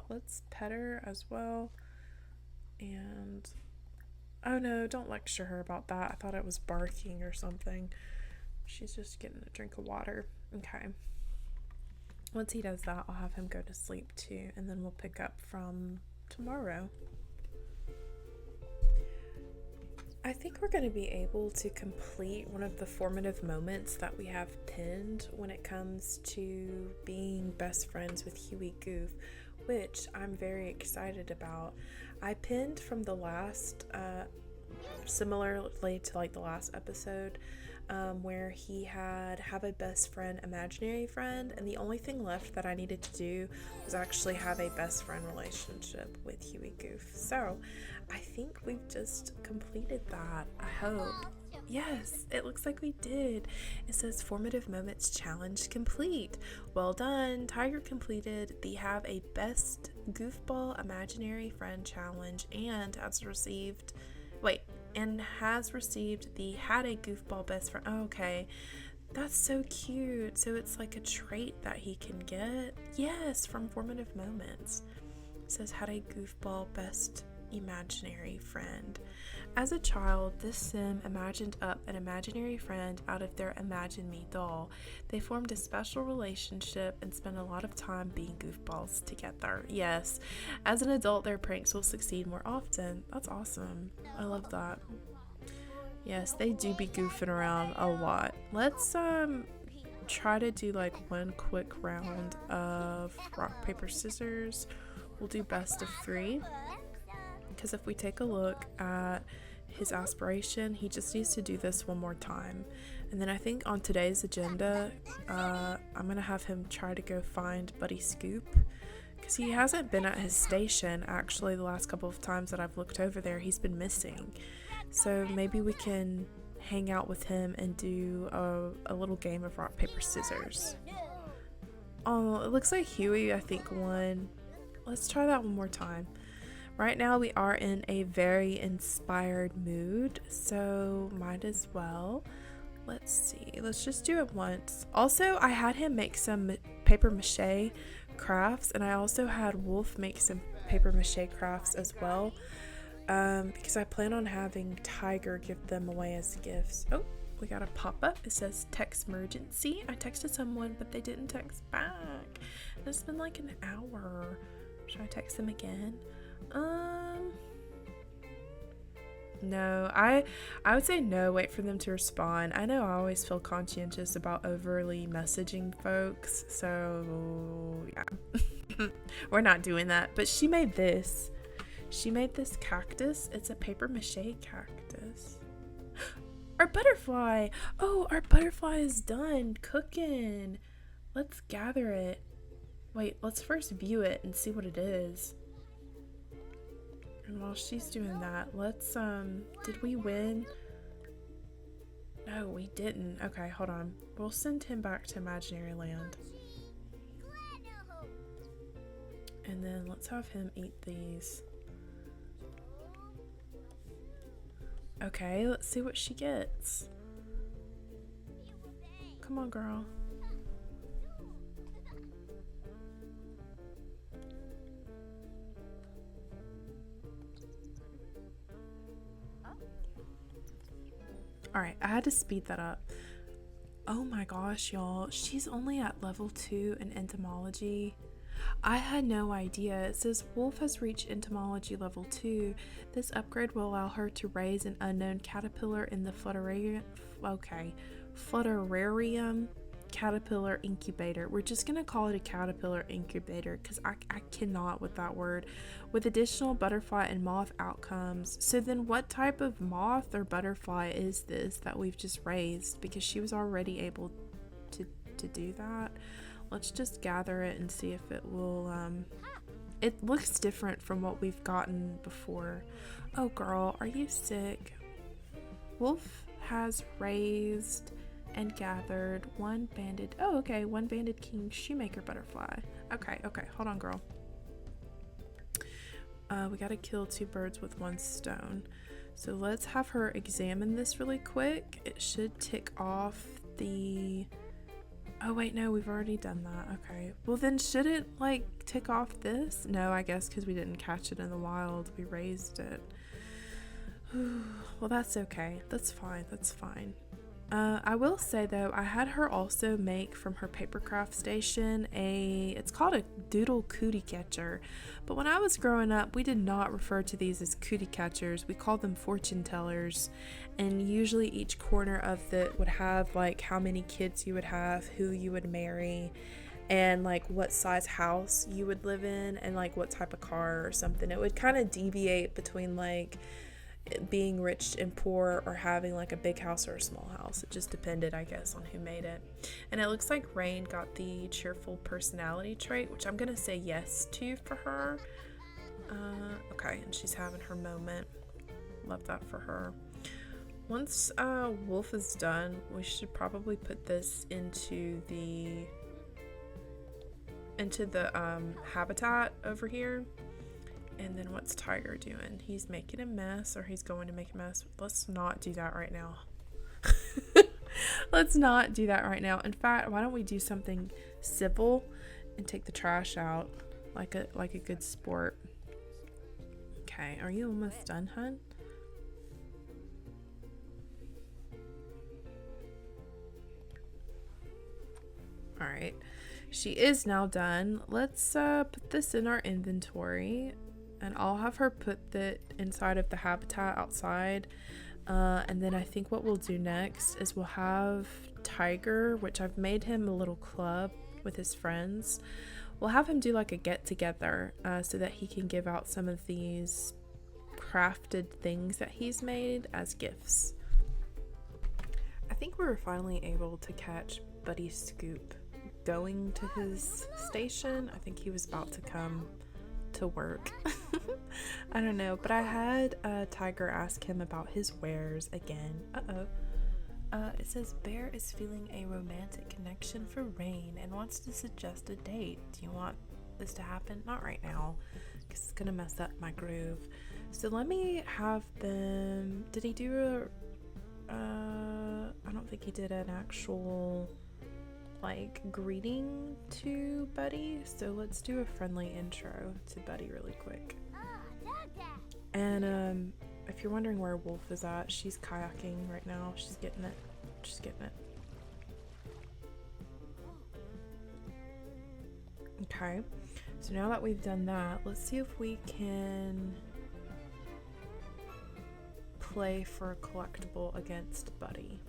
Let's pet her as well. And oh no, don't lecture her about that. I thought it was barking or something. She's just getting a drink of water. Okay. Once he does that, I'll have him go to sleep too, and then we'll pick up from tomorrow. I think we're going to be able to complete one of the formative moments that we have pinned when it comes to being best friends with Huey Goof, which I'm very excited about. I pinned from the last, similarly to like the last episode, where he have a best friend, imaginary friend, and the only thing left that I needed to do was actually have a best friend relationship with Huey Goof. So I think we've just completed that. I hope. Yes, it looks like we did. It says formative moments challenge complete. Well done. Tiger completed the have a best goofball imaginary friend challenge and has received the had a goofball best friend. Oh, okay, that's so cute. So it's like a trait that he can get. Yes, from formative moments. It says had a goofball best imaginary friend. As a child, this sim imagined up an imaginary friend out of their Imagine Me doll. They formed a special relationship and spent a lot of time being goofballs together. Yes, as an adult, their pranks will succeed more often. That's awesome. I love that. Yes, they do be goofing around a lot. Let's try to do like one quick round of rock, paper, scissors. We'll do best of 3. Because if we take a look at his aspiration, he just needs to do this one more time. And then I think on today's agenda, I'm going to have him try to go find Buddy Scoop. Because he hasn't been at his station, actually, the last couple of times that I've looked over there, he's been missing. So maybe we can hang out with him and do a little game of rock, paper, scissors. Oh, it looks like Huey, I think, won. Let's try that one more time. Right now we are in a very inspired mood, so might as well. Let's see, let's just do it once. Also, I had him make some paper mache crafts, and I also had Wolf make some paper mache crafts as well, because I plan on having Tiger give them away as gifts. Oh, we got a pop-up. It says text emergency. I texted someone, but they didn't text back. It's been like an hour. Should I text them again? No, I would say no, wait for them to respond. I know I always feel conscientious about overly messaging folks, so yeah. We're not doing that. But she made this. She made this cactus. It's a paper mache cactus. Our butterfly! Oh, our butterfly is done cooking. Let's gather it. Wait, let's first view it and see what it is. And while she's doing that, let's, did we win? No, we didn't. Okay, hold on. We'll send him back to Imaginary Land. And then let's have him eat these. Okay, let's see what she gets. Come on, girl. Alright, I had to speed that up. Oh my gosh, y'all. She's only at level 2 in entomology. I had no idea. It says Wolf has reached entomology level 2. This upgrade will allow her to raise an unknown caterpillar in the Flutterarium caterpillar incubator. We're just gonna call it a caterpillar incubator because I cannot with that word. With additional butterfly and moth outcomes. So then what type of moth or butterfly is this that we've just raised? Because she was already able to do that. Let's just gather it and see if it will, it looks different from what we've gotten before. Oh girl, are you sick? Wolf has raised and gathered one banded king shoemaker butterfly. Okay, hold on, girl. We gotta kill 2 birds with 1 stone. So let's have her examine this really quick. It should tick off the... Oh wait, no, we've already done that. Okay. Well then should it like tick off this? No, I guess because we didn't catch it in the wild. We raised it. Well, that's okay. That's fine. That's fine. I will say though, I had her also make from her papercraft station it's called a doodle cootie catcher. But when I was growing up, we did not refer to these as cootie catchers. We called them fortune tellers. And usually each corner of it would have like how many kids you would have, who you would marry, and like what size house you would live in, and like what type of car or something. It would kind of deviate between like being rich and poor or having like a big house or a small house. It just depended, I guess, on who made it. And it looks like Rain got the cheerful personality trait, which I'm gonna say yes to for her. Okay, and she's having her moment. Love that for her. Once Wolf is done, we should probably put this into the habitat over here. And then what's Tiger doing? He's making a mess, or he's going to make a mess. Let's not do that right now. Let's not do that right now. In fact, why don't we do something civil and take the trash out like a good sport. Okay, are you almost done, hun? Alright, she is now done. Let's put this in our inventory, and I'll have her put that inside of the habitat outside. And then I think what we'll do next is we'll have Tiger, which I've made him a little club with his friends. We'll have him do like a get together so that he can give out some of these crafted things that he's made as gifts. I think we were finally able to catch Buddy Scoop going to his station. I think he was about to come to work. I don't know, but I had Tiger ask him about his wares again. It says Bear is feeling a romantic connection for Rain and wants to suggest a date. Do you want this to happen? Not right now, because it's gonna mess up my groove. So let me have them. Did he do a I don't think he did an actual like greeting to Buddy, so let's do a friendly intro to Buddy really quick. And if you're wondering where Wolf is at, she's kayaking right now. She's getting it. Okay, so now that we've done that, let's see if we can play for a collectible against Buddy.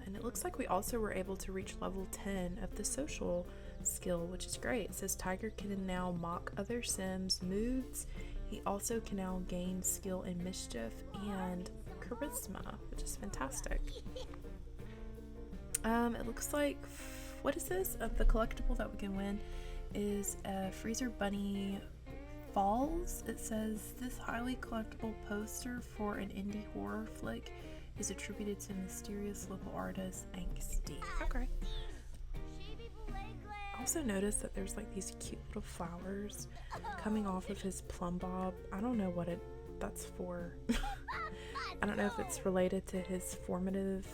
And it looks like we also were able to reach level 10 of the social skill, which is great. It says Tiger can now mock other Sims' moods. He also can now gain skill in mischief and charisma, which is fantastic. It looks like, what is this? The collectible that we can win is a Freezer Bunny Falls. It says this highly collectible poster for an indie horror flick is attributed to mysterious local artist Angsty. Okay. I also noticed that there's like these cute little flowers coming off of his plumb bob. I don't know what that's for. I don't know if it's related to his formative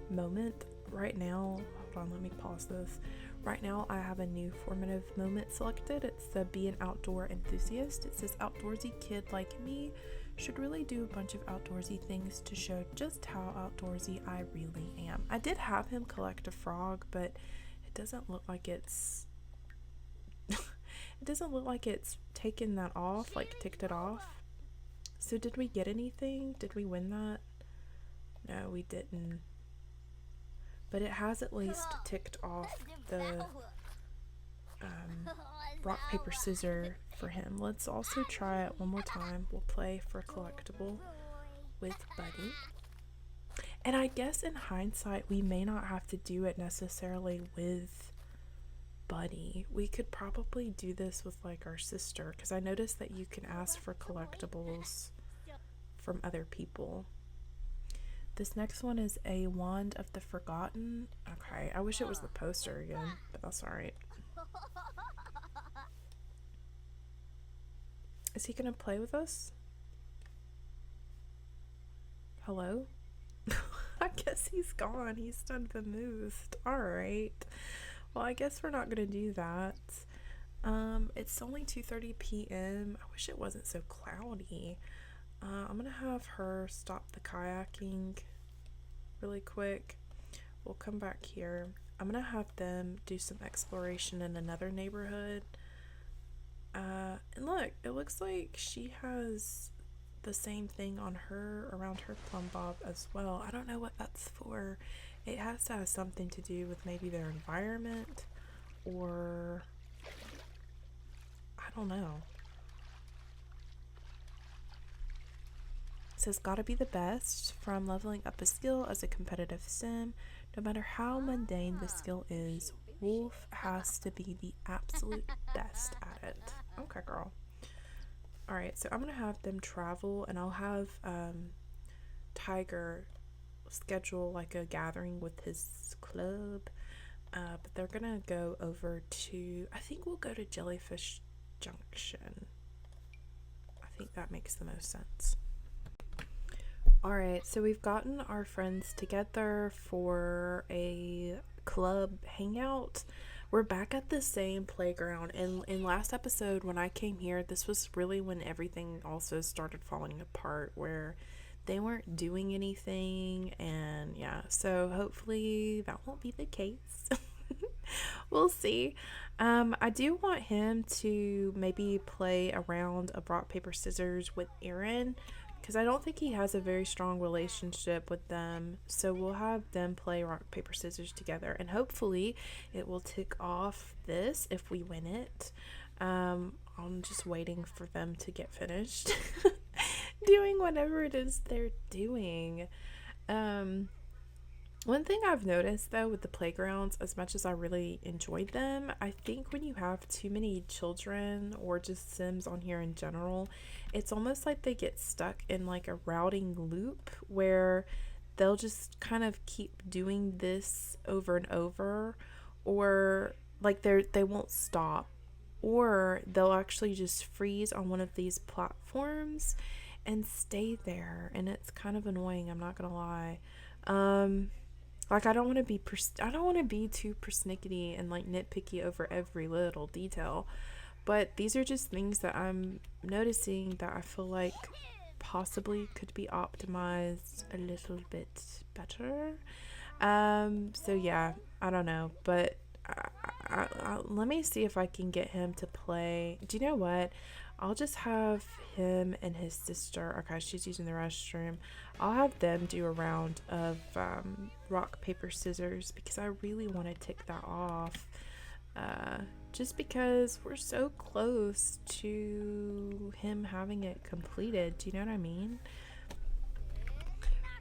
moment. Right now, hold on, let me pause this. Right now I have a new formative moment selected. It's the be an outdoor enthusiast. It says outdoorsy kid like me should really do a bunch of outdoorsy things to show just how outdoorsy I really am. I did have him collect a frog, but it doesn't look like it's it doesn't look like it's taken that off, like ticked it off. So did we get anything? Did we win that? No, we didn't. But it has at least ticked off the rock, paper, scissors for him. Let's also try it one more time. We'll play for collectible with Buddy. And I guess in hindsight, we may not have to do it necessarily with Buddy. We could probably do this with like our sister, because I noticed that you can ask for collectibles from other people. This next one is a Wand of the Forgotten. Okay, I wish it was the poster again, but that's alright. Is he gonna play with us? Hello? I guess he's gone. He's done the move. Alright. Well, I guess we're not gonna do that. It's only 2:30 p.m. I wish it wasn't so cloudy. I'm gonna have her stop the kayaking really quick. We'll come back here. I'm gonna have them do some exploration in another neighborhood. And look, it looks like she has the same thing on her, around her plumb bob as well. I don't know what that's for. It has to have something to do with maybe their environment, or I don't know. It says gotta be the best. From leveling up a skill as a competitive sim, no matter how mundane the skill is, Wolf has to be the absolute best at it. Okay, girl. Alright, so I'm gonna have them travel, and I'll have Tiger schedule like a gathering with his club, but they're gonna go over to, I think we'll go to Jellyfish Junction. I think that makes the most sense. Alright, so we've gotten our friends together for a club hangout. We're back at the same playground, and in last episode when I came here, this was really when everything also started falling apart, where they weren't doing anything, and yeah, so hopefully that won't be the case. We'll see. I do want him to maybe play a round of rock, paper, scissors with Erin, because I don't think he has a very strong relationship with them. So we'll have them play rock, paper, scissors together, and hopefully it will tick off this if we win it. I'm just waiting for them to get finished doing whatever it is they're doing. One thing I've noticed though with the playgrounds, as much as I really enjoyed them, I think when you have too many children or just Sims on here in general, it's almost like they get stuck in like a routing loop where they'll just kind of keep doing this over and over, or like they won't stop, or they'll actually just freeze on one of these platforms and stay there, and it's kind of annoying, I'm not gonna lie. Like, I don't want to be I don't want to be too persnickety and like nitpicky over every little detail, but these are just things that I'm noticing that I feel like possibly could be optimized a little bit better. So yeah, I don't know, but let me see if I can get him to play. Do you know what? I'll just have him and his sister. Okay, she's using the restroom. I'll have them do a round of rock, paper, scissors because I really want to tick that off. Just because we're so close to him having it completed. Do you know what I mean?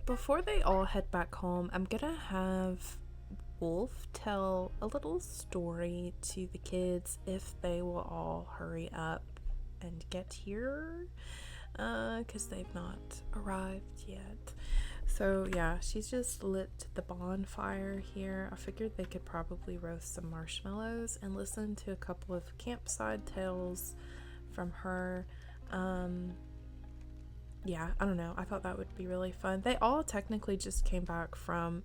Before they all head back home, I'm gonna have Wolf tell a little story to the kids if they will all hurry up and get here, because they've not arrived yet. So yeah, she's just lit the bonfire here. I figured they could probably roast some marshmallows and listen to a couple of campsite tales from her. Yeah, I don't know. I thought that would be really fun. They all technically just came back from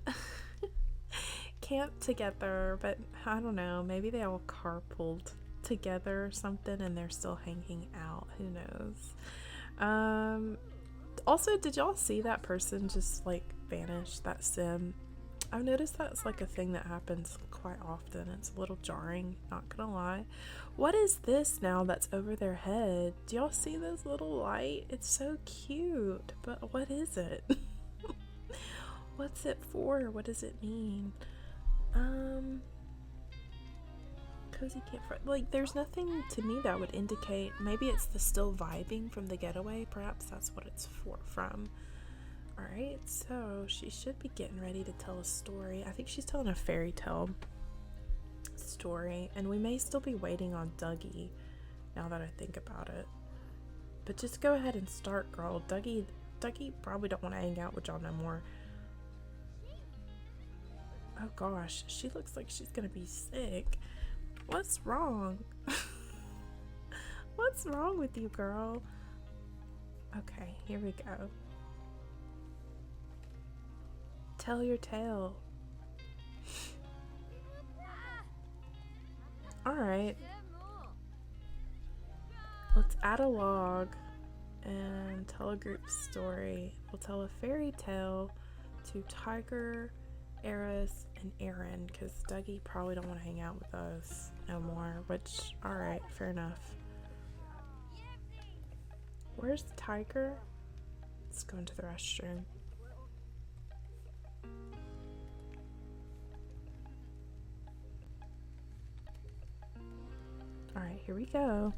camp together, but I don't know. Maybe they all carpooled together or something and they're still hanging out. Who knows? Also, did y'all see that person just like vanish, that sim? I've noticed that's like a thing that happens quite often. It's a little jarring, not gonna lie. What is this now that's over their head? Do y'all see this little light? It's so cute, but what is it? What's it for? What does it mean? Cozy campfire. Like, there's nothing to me that would indicate. Maybe it's the still vibing from the getaway. Perhaps that's what it's from. Alright, so she should be getting ready to tell a story. I think she's telling a fairy tale story, and we may still be waiting on Dougie now that I think about it. But just go ahead and start, girl. Dougie probably don't want to hang out with y'all no more. Oh gosh, she looks like she's gonna be sick. What's wrong? What's wrong with you, girl? Okay, here we go. Tell your tale. Alright. Let's add a log and tell a group story. We'll tell a fairy tale to Tiger, Eris, and Aaron, because Dougie probably don't want to hang out with us no more, which, alright, fair enough. Where's the tiger? Let's go into the restroom. Alright, here we go.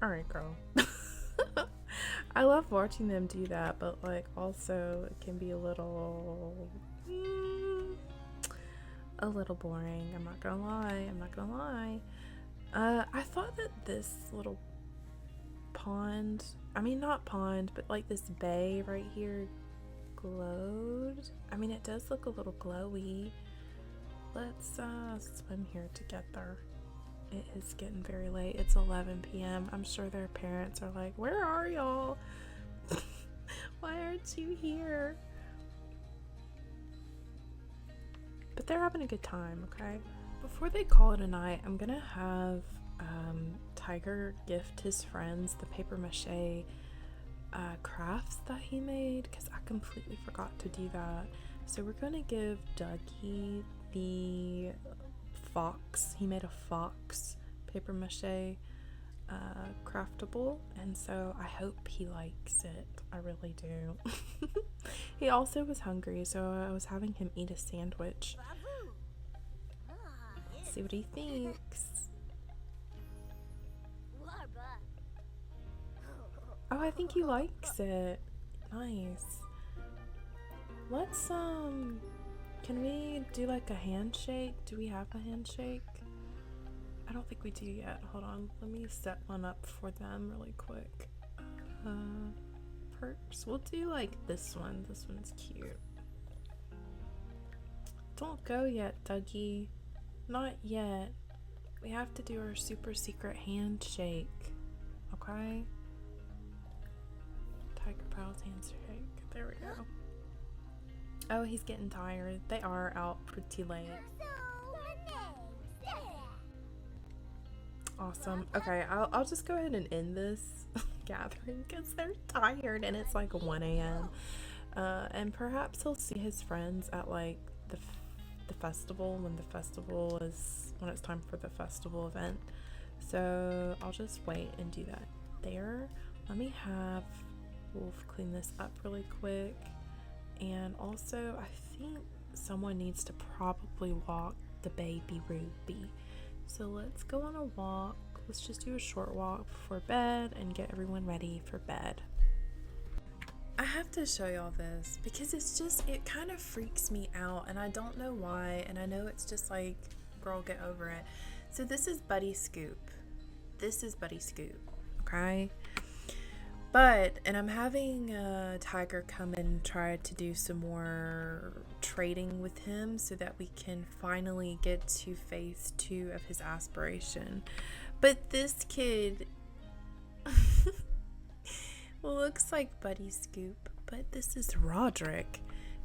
Alright, girl. I love watching them do that, but like also it can be a little boring. I'm not gonna lie. I thought that this little pond, I mean not pond, but like this bay right here glowed. I mean, it does look a little glowy. Let's swim here together. It is getting very late. It's 11 p.m. I'm sure their parents are like, where are y'all? Why aren't you here? But they're having a good time, okay? Before they call it a night, I'm gonna have Tiger gift his friends the paper mache crafts that he made, because I completely forgot to do that. So we're gonna give Dougie the fox. He made a fox paper mache craftable, and so I hope he likes it. I really do. He also was hungry, so I was having him eat a sandwich. Let's see what he thinks. Oh, I think he likes it. Nice. Let's can we do like a handshake? Do we have a handshake? I don't think we do yet. Hold on. Let me set one up for them really quick. Perks. We'll do like this one. This one's cute. Don't go yet, Dougie. Not yet. We have to do our super secret handshake. Okay? Tiger Prowl's handshake. There we go. Oh, he's getting tired. They are out pretty late. Awesome. Okay, I'll just go ahead and end this gathering because they're tired and it's like 1 a.m. And perhaps he'll see his friends at like the festival when it's time for the festival event. So I'll just wait and do that there. Let me have Wolf clean this up really quick. And also, I think someone needs to probably walk the baby Ruby. So let's go on a walk. Let's just do a short walk before bed and get everyone ready for bed. I have to show y'all this because it kind of freaks me out and I don't know why. And I know it's just like, girl, get over it. So this is Buddy Scoop. Okay? And I'm having Tiger come and try to do some more trading with him so that we can finally get to phase 2 of his aspiration. But this kid looks like Buddy Scoop, but this is Roderick,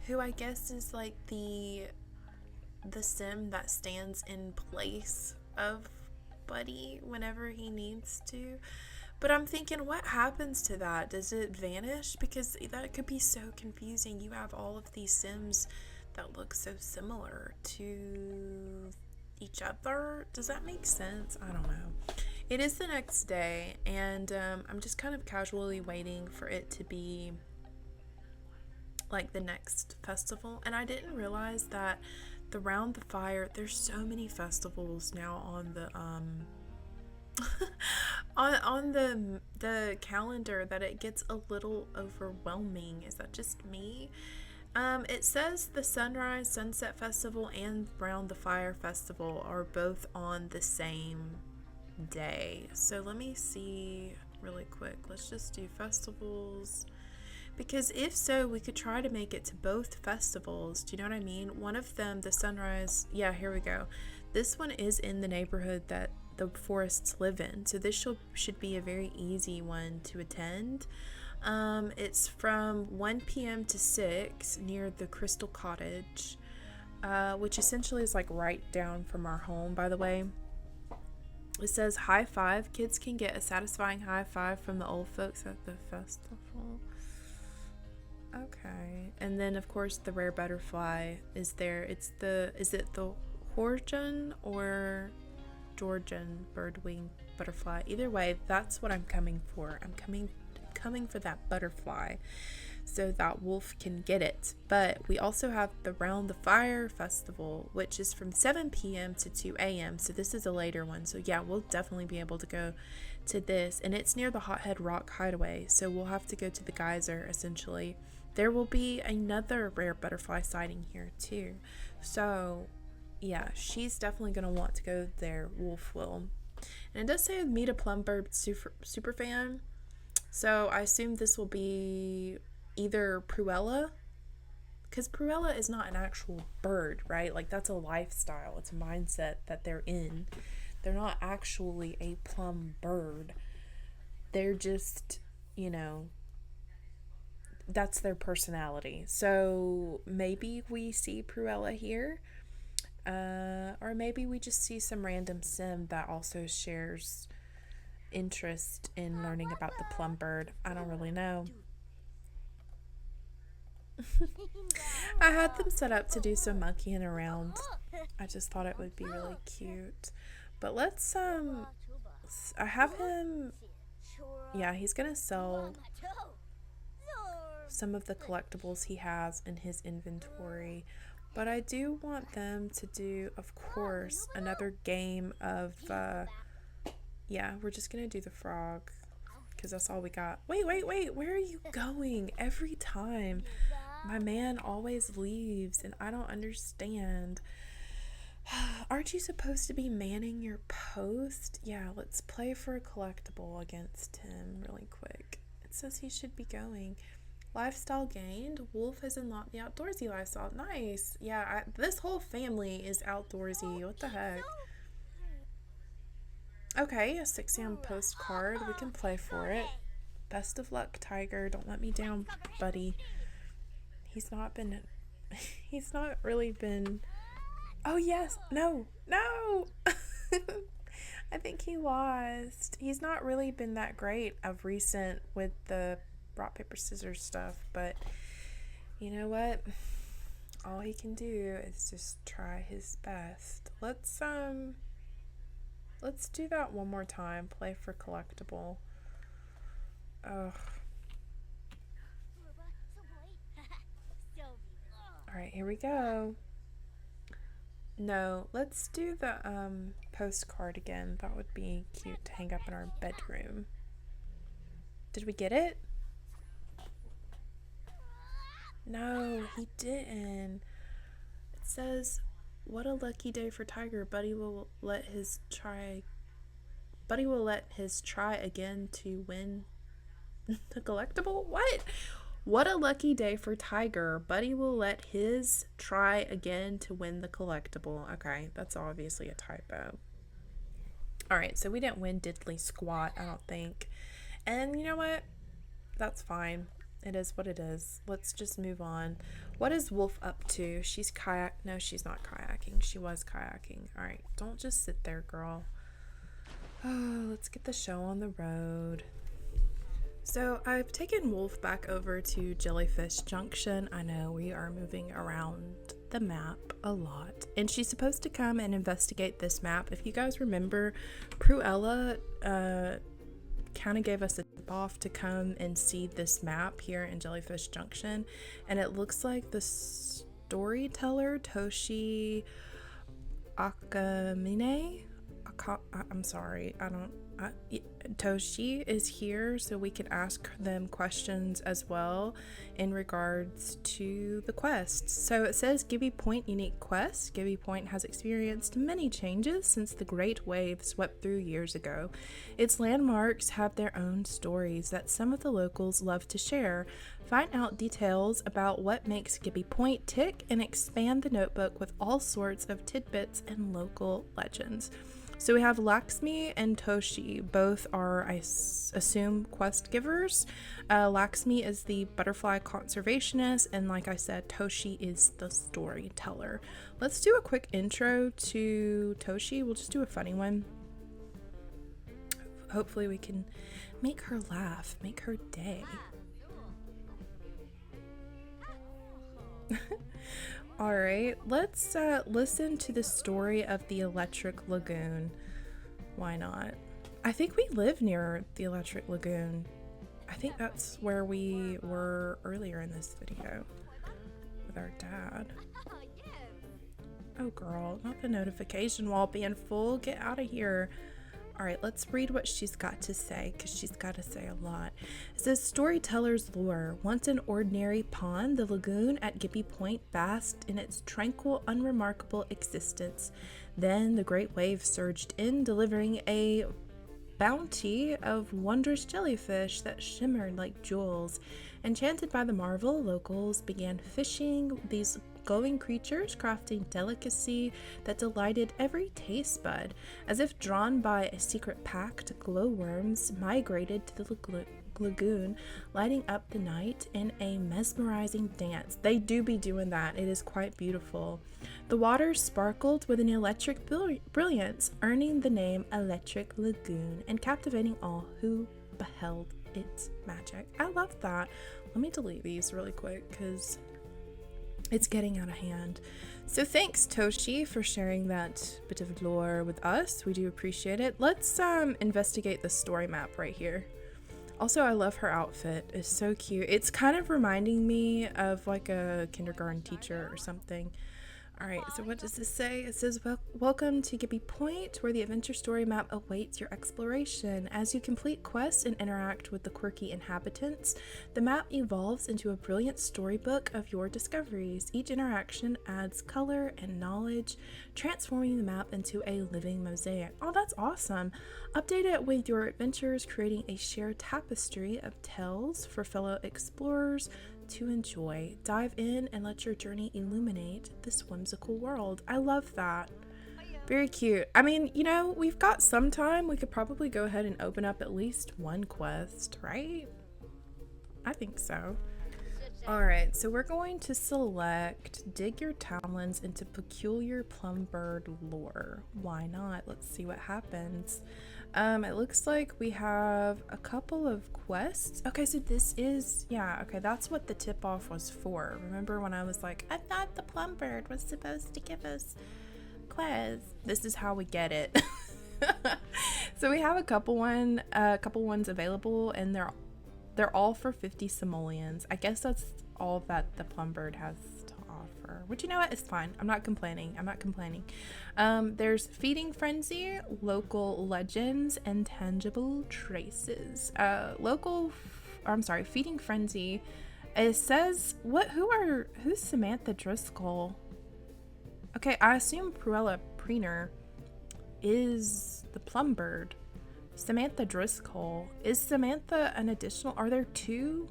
who I guess is like the sim that stands in place of Buddy whenever he needs to. But I'm thinking, what happens to that? Does it vanish? Because that could be so confusing. You have all of these Sims that look so similar to each other. Does that make sense? I don't know. It is the next day, and I'm just kind of casually waiting for it to be like the next festival. And I didn't realize that the Round the Fire, there's so many festivals now on the on the calendar that it gets a little overwhelming. Is that just me? It says the Sunrise Sunset Festival and Round the Fire Festival are both on the same day. So let me see really quick. Let's just do festivals. Because if so, we could try to make it to both festivals. Do you know what I mean? One of them, the Sunrise, yeah, here we go. This one is in the neighborhood that the Forrests live in, so this should be a very easy one to attend. It's from 1 p.m. to 6 near the Crystal Cottage, which essentially is like right down from our home, by the way. It says high five. Kids can get a satisfying high five from the old folks at the festival. Okay. And then of course the rare butterfly is there. Is it the Horgen or Georgian birdwing butterfly? Either way, that's what I'm coming for. I'm coming for that butterfly so that Wolf can get it. But we also have the Round the Fire Festival, which is from 7 p.m. to 2 a.m. So this is a later one. So yeah, we'll definitely be able to go to this. And it's near the Hothead Rock Hideaway. So we'll have to go to the geyser, essentially. There will be another rare butterfly sighting here too. So yeah, she's definitely going to want to go there. Wolf will. And it does say meet a Plumbird super fan. So I assume this will be either Pruella, because Pruella is not an actual bird, right? Like that's a lifestyle. It's a mindset that they're in. They're not actually a plum bird. They're just, that's their personality. So maybe we see Pruella here. Or maybe we just see some random sim that also shares interest in learning about the plum bird. I don't really know. I had them set up to do some monkeying around. I just thought it would be really cute. But let's I have him, yeah, he's gonna sell some of the collectibles he has in his inventory, but I do want them to do, of course, another game of, yeah, we're just gonna do the frog, because that's all we got. Wait, where are you going? Every time. My man always leaves, and I don't understand. Aren't you supposed to be manning your post? Yeah, let's play for a collectible against him really quick. It says he should be going. Lifestyle gained. Wolf has unlocked the outdoorsy lifestyle. Nice. Yeah, this whole family is outdoorsy. What the heck? Okay, a 6 a.m. postcard. We can play for it. Best of luck, Tiger. Don't let me down, buddy. He's not been... He's not really been... Oh, yes. No. I think he lost. He's not really been that great of recent with the rock, paper, scissors stuff, but you know what? All he can do is just try his best. Let's do that one more time. Play for collectible. Ugh. Alright, here we go. No, let's do the postcard again. That would be cute to hang up in our bedroom. Did we get it? No, he didn't. It says, what a lucky day for Tiger. Buddy will let his try again to win the collectible? What a lucky day for Tiger. Buddy will let his try again to win the collectible. Okay, that's obviously a typo. Alright, so we didn't win diddly squat, I don't think. And you know what? That's fine. It is what it is. Let's just move on. What is Wolf up to? She's No, she's not kayaking. She was kayaking. Alright, don't just sit there, girl. Oh, let's get the show on the road. So I've taken Wolf back over to Jellyfish Junction. I know we are moving around the map a lot. And she's supposed to come and investigate this map. If you guys remember, Pruella kind of gave us a tip off to come and see this map here in Jellyfish Junction. And it looks like the storyteller, Toshi Akamine? I'm sorry, Toshi is here, so we can ask them questions as well in regards to the quests. So it says Gibby Point unique quest. Gibby Point has experienced many changes since the Great Wave swept through years ago. Its landmarks have their own stories that some of the locals love to share. Find out details about what makes Gibby Point tick and expand the notebook with all sorts of tidbits and local legends. So we have Lakshmi and Toshi. Both are, I assume, quest givers. Lakshmi is the butterfly conservationist, and like I said, Toshi is the storyteller. Let's do a quick intro to Toshi. We'll just do a funny one. Hopefully we can make her laugh, make her day. Alright, let's listen to the story of the Electric Lagoon. Why not? I think we live near the Electric Lagoon. I think that's where we were earlier in this video with our dad. Oh girl, not the notification wall being full. Get out of here. Alright, let's read what she's got to say, because she's got to say a lot. It says, Storyteller's lore. Once an ordinary pond, the lagoon at Gibby Point basked in its tranquil, unremarkable existence. Then the great wave surged in, delivering a bounty of wondrous jellyfish that shimmered like jewels. Enchanted by the marvel, locals began fishing these glowing creatures, crafting delicacy that delighted every taste bud. As if drawn by a secret pact, glowworms migrated to the lagoon, lighting up the night in a mesmerizing dance. They do be doing that. It is quite beautiful. The water sparkled with an electric brilliance, earning the name Electric Lagoon and captivating all who beheld its magic. I love that. Let me delete these really quick because It's getting out of hand. So thanks, Toshi, for sharing that bit of lore with us. We do appreciate it. Let's investigate the story map right here. Also, I love her outfit. It's so cute. It's kind of reminding me of like a kindergarten teacher or something. Alright, so what does this say? It says, welcome to Gibby Point, where the adventure story map awaits your exploration. As you complete quests and interact with the quirky inhabitants, the map evolves into a brilliant storybook of your discoveries. Each interaction adds color and knowledge, transforming the map into a living mosaic. Oh, that's awesome! Update it with your adventures, creating a shared tapestry of tales for fellow explorers to enjoy. Dive in and let your journey illuminate this whimsical world. I love that. Very cute. I mean, you know, we've got some time. We could probably go ahead and open up at least one quest, right? I think so. Alright, so we're going to select dig your talons into peculiar plumbird lore. Why not? Let's see what happens. It looks like we have a couple of quests. Okay, so this is, yeah, okay, that's what the tip-off was for. Remember when I was like, I thought the plumbird was supposed to give us quests. This is how we get it. So we have a couple ones available, and they're all for 50 simoleons. I guess that's all that the plumbird has to offer. Which, you know what? It's fine. I'm not complaining. There's Feeding Frenzy, Local Legends, and Tangible Traces. Feeding Frenzy. It says, who's Samantha Driscoll? Okay, I assume Pruella Preener is the plumbird. Samantha Driscoll. Is Samantha an additional? Are there two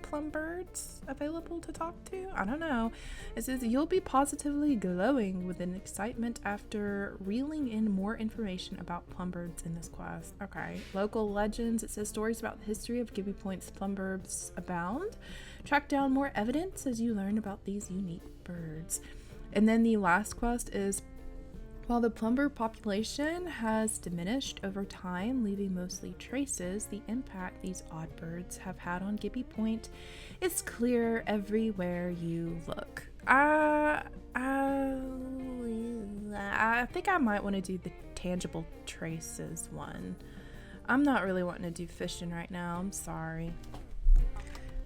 plumbirds available to talk to? I don't know. It says you'll be positively glowing with an excitement after reeling in more information about plumbirds in this quest. Okay. Local legends. It says stories about the history of Gibby Point's plumbirds abound. Track down more evidence as you learn about these unique birds. And then the last quest is, while the plumbird population has diminished over time, leaving mostly traces, the impact these odd birds have had on Gibby Point is clear everywhere you look. I think I might want to do the tangible traces one. I'm not really wanting to do fishing right now. I'm sorry.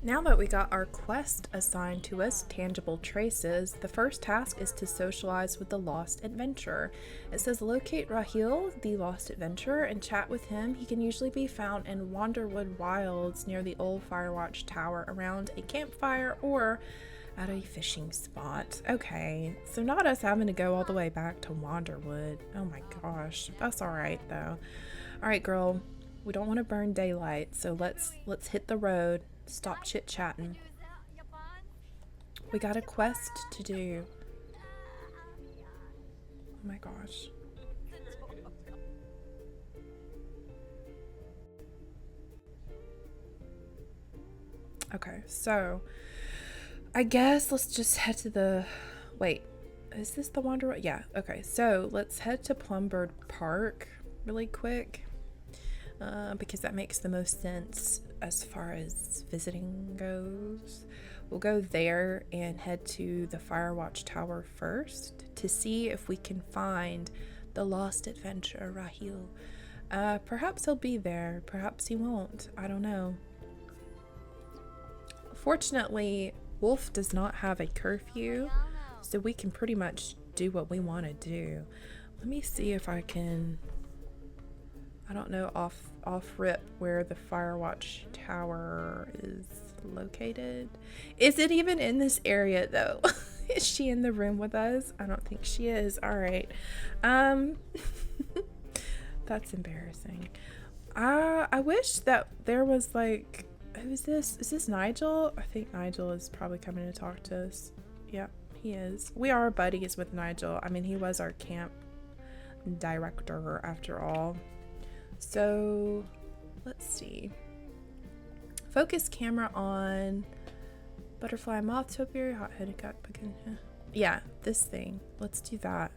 Now that we got our quest assigned to us, Tangible Traces, the first task is to socialize with the Lost Adventurer. It says locate Rahil, the Lost Adventurer, and chat with him. He can usually be found in Wanderwood Wilds near the old Firewatch Tower around a campfire or at a fishing spot. Okay, so not us having to go all the way back to Wanderwood. Oh my gosh, that's alright though. Alright girl, we don't want to burn daylight, so let's hit the road. Stop chit-chatting. We got a quest to do. Oh my gosh. Okay, so I guess let's just head to the... Wait, is this the Wanderer? Yeah, okay, so let's head to Plumbird Park really quick. Because that makes the most sense as far as visiting goes. We'll go there and head to the Firewatch Tower first to see if we can find the Lost Adventurer Rahil. Perhaps he'll be there, perhaps he won't. I don't know. Fortunately, Wolf does not have a curfew, so we can pretty much do what we want to do. Let me see if I can... I don't know off rip where the Firewatch Tower is located. Is it even in this area though? Is she in the room with us? I don't think she is. All right. That's embarrassing. I wish that there was like, who's this? Is this Nigel? I think Nigel is probably coming to talk to us. Yep, he is. We are buddies with Nigel. I mean, he was our camp director after all. So let's see. Focus camera on butterfly, moth, topiary, hot-headed cockpit. Yeah, this thing. Let's do that.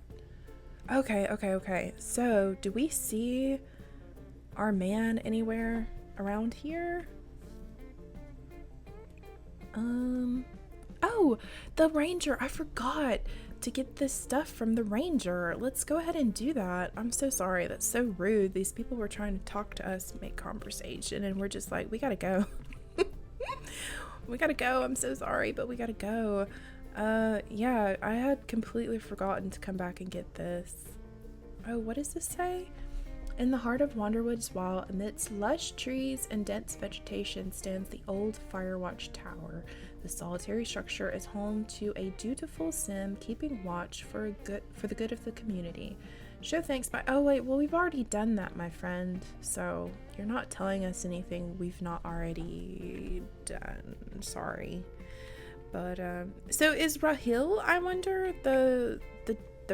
Okay. So do we see our man anywhere around here? Oh, Oh, the ranger. I forgot to get this stuff from the ranger. Let's go ahead and do that. I'm so sorry. That's so rude. These people were trying to talk to us, make conversation, and we're just like, we gotta go. We gotta go. I'm so sorry, but we gotta go. Yeah, I had completely forgotten to come back and get this. Oh, what does this say? In the heart of Wanderwood's Wall, amidst lush trees and dense vegetation, stands the old Firewatch Tower. The solitary structure is home to a dutiful sim keeping watch for the good of the community. Show thanks by— oh wait, well we've already done that, my friend. So you're not telling us anything we've not already done. Sorry. But so is Rahil, I wonder, the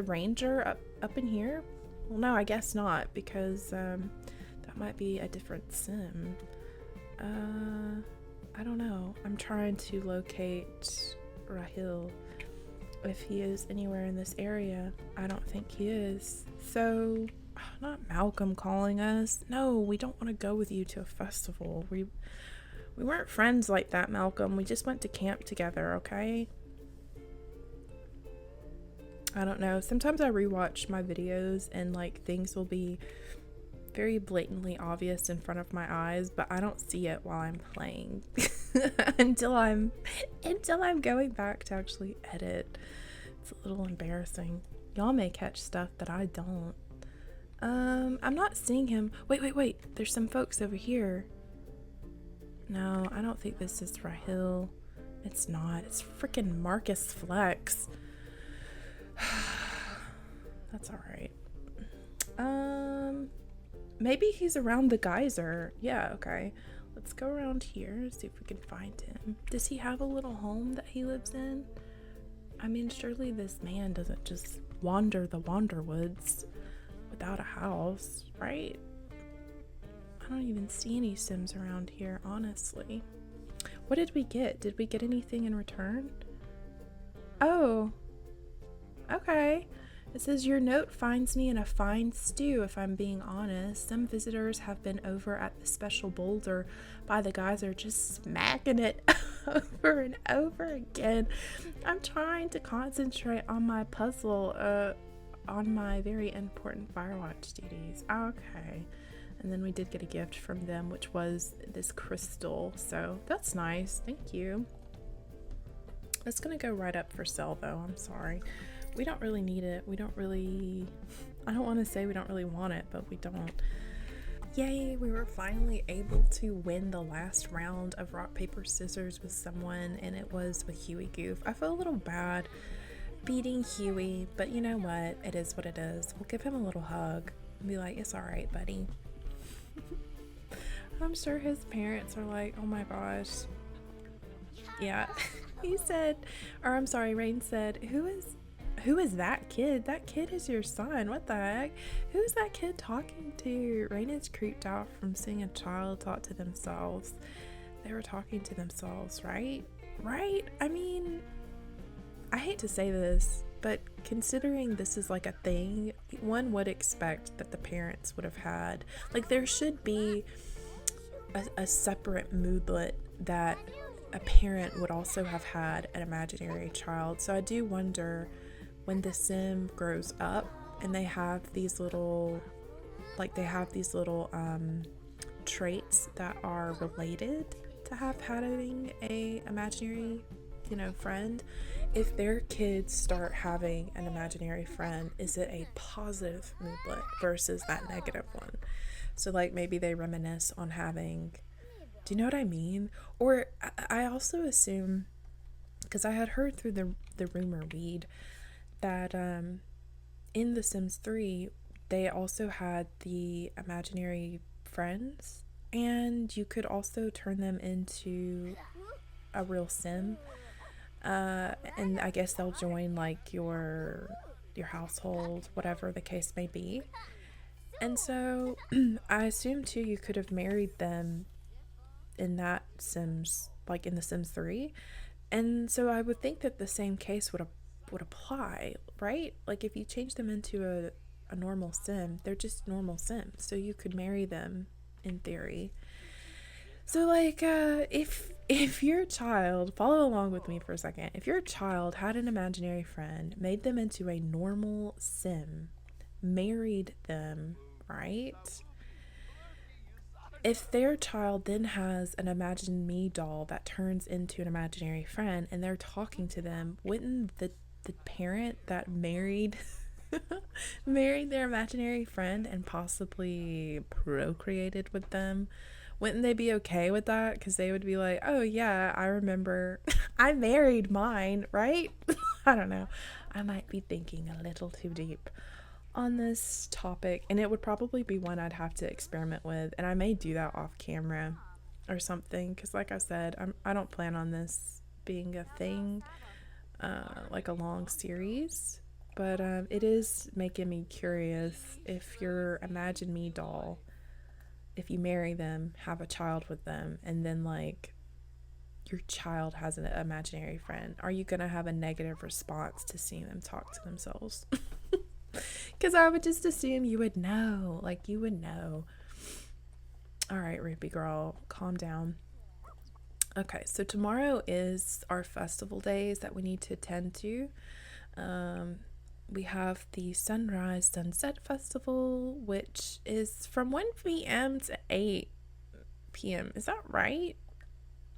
ranger up in here? Well, no, I guess not, because that might be a different sim. I don't know. I'm trying to locate Rahil. If he is anywhere in this area, I don't think he is. So, not Malcolm calling us. No, we don't want to go with you to a festival. We weren't friends like that, Malcolm. We just went to camp together, okay? I don't know. Sometimes I rewatch my videos and like things will be very blatantly obvious in front of my eyes, but I don't see it while I'm playing until I'm going back to actually edit. It's a little embarrassing. Y'all may catch stuff that I don't. I'm not seeing him. Wait. There's some folks over here. No, I don't think this is Rahil. It's not. It's freaking Marcus Flex. That's alright. Maybe he's around the geyser. Yeah, okay. Let's go around here, see if we can find him. Does he have a little home that he lives in? I mean, surely this man doesn't just wander the Wanderwoods without a house, right? I don't even see any Sims around here, honestly. What did we get? Did we get anything in return? Oh. Okay. It says, your note finds me in a fine stew, if I'm being honest. Some visitors have been over at the special boulder by the geyser, just smacking it over and over again. I'm trying to concentrate on my puzzle, on my very important Firewatch duties. Okay. And then we did get a gift from them, which was this crystal. So that's nice. Thank you. It's going to go right up for sale, though. I'm sorry. We don't really need it. We don't really— I don't want to say we don't really want it, but we don't. Yay, we were finally able to win the last round of rock, paper, scissors with someone, and it was with Huey Goof. I feel a little bad beating Huey, but you know what? It is what it is. We'll give him a little hug and be like, it's alright, buddy. I'm sure his parents are like, oh my gosh. Yeah. He said, or I'm sorry, Rain said, who is that kid? That kid is your son. What the heck? Who is that kid talking to? Rain is creeped out from seeing a child talk to themselves. They were talking to themselves, right? Right? I mean, I hate to say this, but considering this is like a thing, one would expect that the parents would have had, like, there should be a separate moodlet that a parent would also have had an imaginary child. So I do wonder, when the sim grows up and they have these little traits that are related to having a imaginary, friend, if their kids start having an imaginary friend, is it a positive moodlet versus that negative one? So like maybe they reminisce on having— do you know what I mean? Or I also assume, because I had heard through the rumor weed that in The Sims 3 they also had the imaginary friends, and you could also turn them into a real sim, and I guess they'll join like your household, whatever the case may be. And so I assume too you could have married them in that Sims, like in The Sims 3. And so I would think that the same case would apply, right? Like if you change them into a normal sim, they're just normal sims, so you could marry them in theory. So like if your child, follow along with me for a second. If your child had an imaginary friend, made them into a normal sim, married them, right? If their child then has an Imagine Me doll that turns into an imaginary friend and they're talking to them, wouldn't the parent that married married their imaginary friend and possibly procreated with them, wouldn't they be okay with that? Because they would be like, oh yeah, I remember I married mine, right? I don't know. I might be thinking a little too deep on this topic, and it would probably be one I'd have to experiment with, and I may do that off camera or something, because like I said, I don't plan on this being a thing, like a long series, but it is making me curious if your Imagine Me doll, if you marry them, have a child with them, and then like your child has an imaginary friend, are you gonna have a negative response to seeing them talk to themselves? Because I would just assume you would know. Like, you would know. All right, Ruby girl, calm down. Okay, so tomorrow is our festival days that we need to attend to. We have the Sunrise Sunset Festival, which is from 1 p.m. to 8 p.m. Is that right?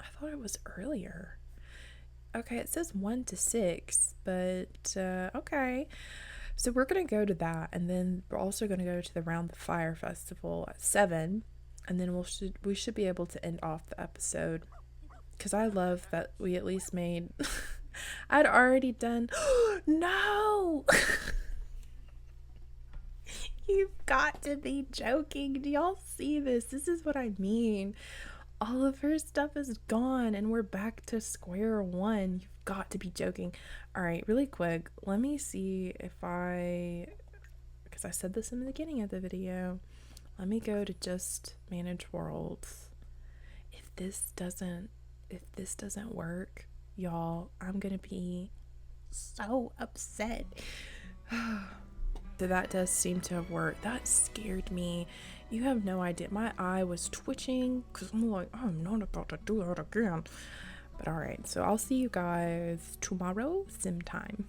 I thought it was earlier. Okay, it says 1 to 6, but okay. So we're going to go to that, and then we're also going to go to the Round the Fire Festival at 7, and then we should be able to end off the episode, because I love that we at least made I'd already done no. You've got to be joking. Do y'all see this? This is what I mean. All of her stuff is gone and we're back to square one. You've got to be joking. All right, really quick, let me see if because I said this in the beginning of the video, let me go to just manage worlds. If this doesn't work, y'all, I'm gonna be so upset. So that does seem to have worked. That scared me. You have no idea. My eye was twitching because I'm like, I'm not about to do that again. But all right, so I'll see you guys tomorrow, sim time.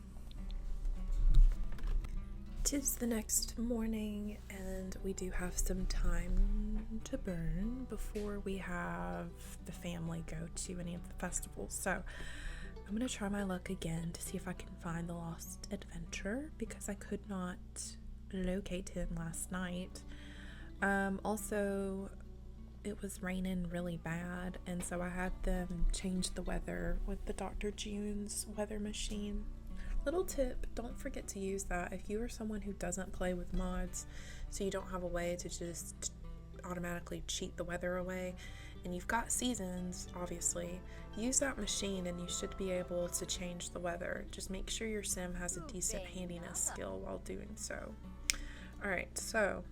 'Tis the next morning, and we do have some time to burn before we have the family go to any of the festivals. So I'm going to try my luck again to see if I can find the lost adventurer, because I could not locate him last night. Also, it was raining really bad, and so I had them change the weather with the Dr. June's weather machine. Little tip, don't forget to use that if you are someone who doesn't play with mods, so you don't have a way to just automatically cheat the weather away, and you've got seasons, obviously. Use that machine and you should be able to change the weather. Just make sure your sim has a decent handiness skill while doing so. Alright, so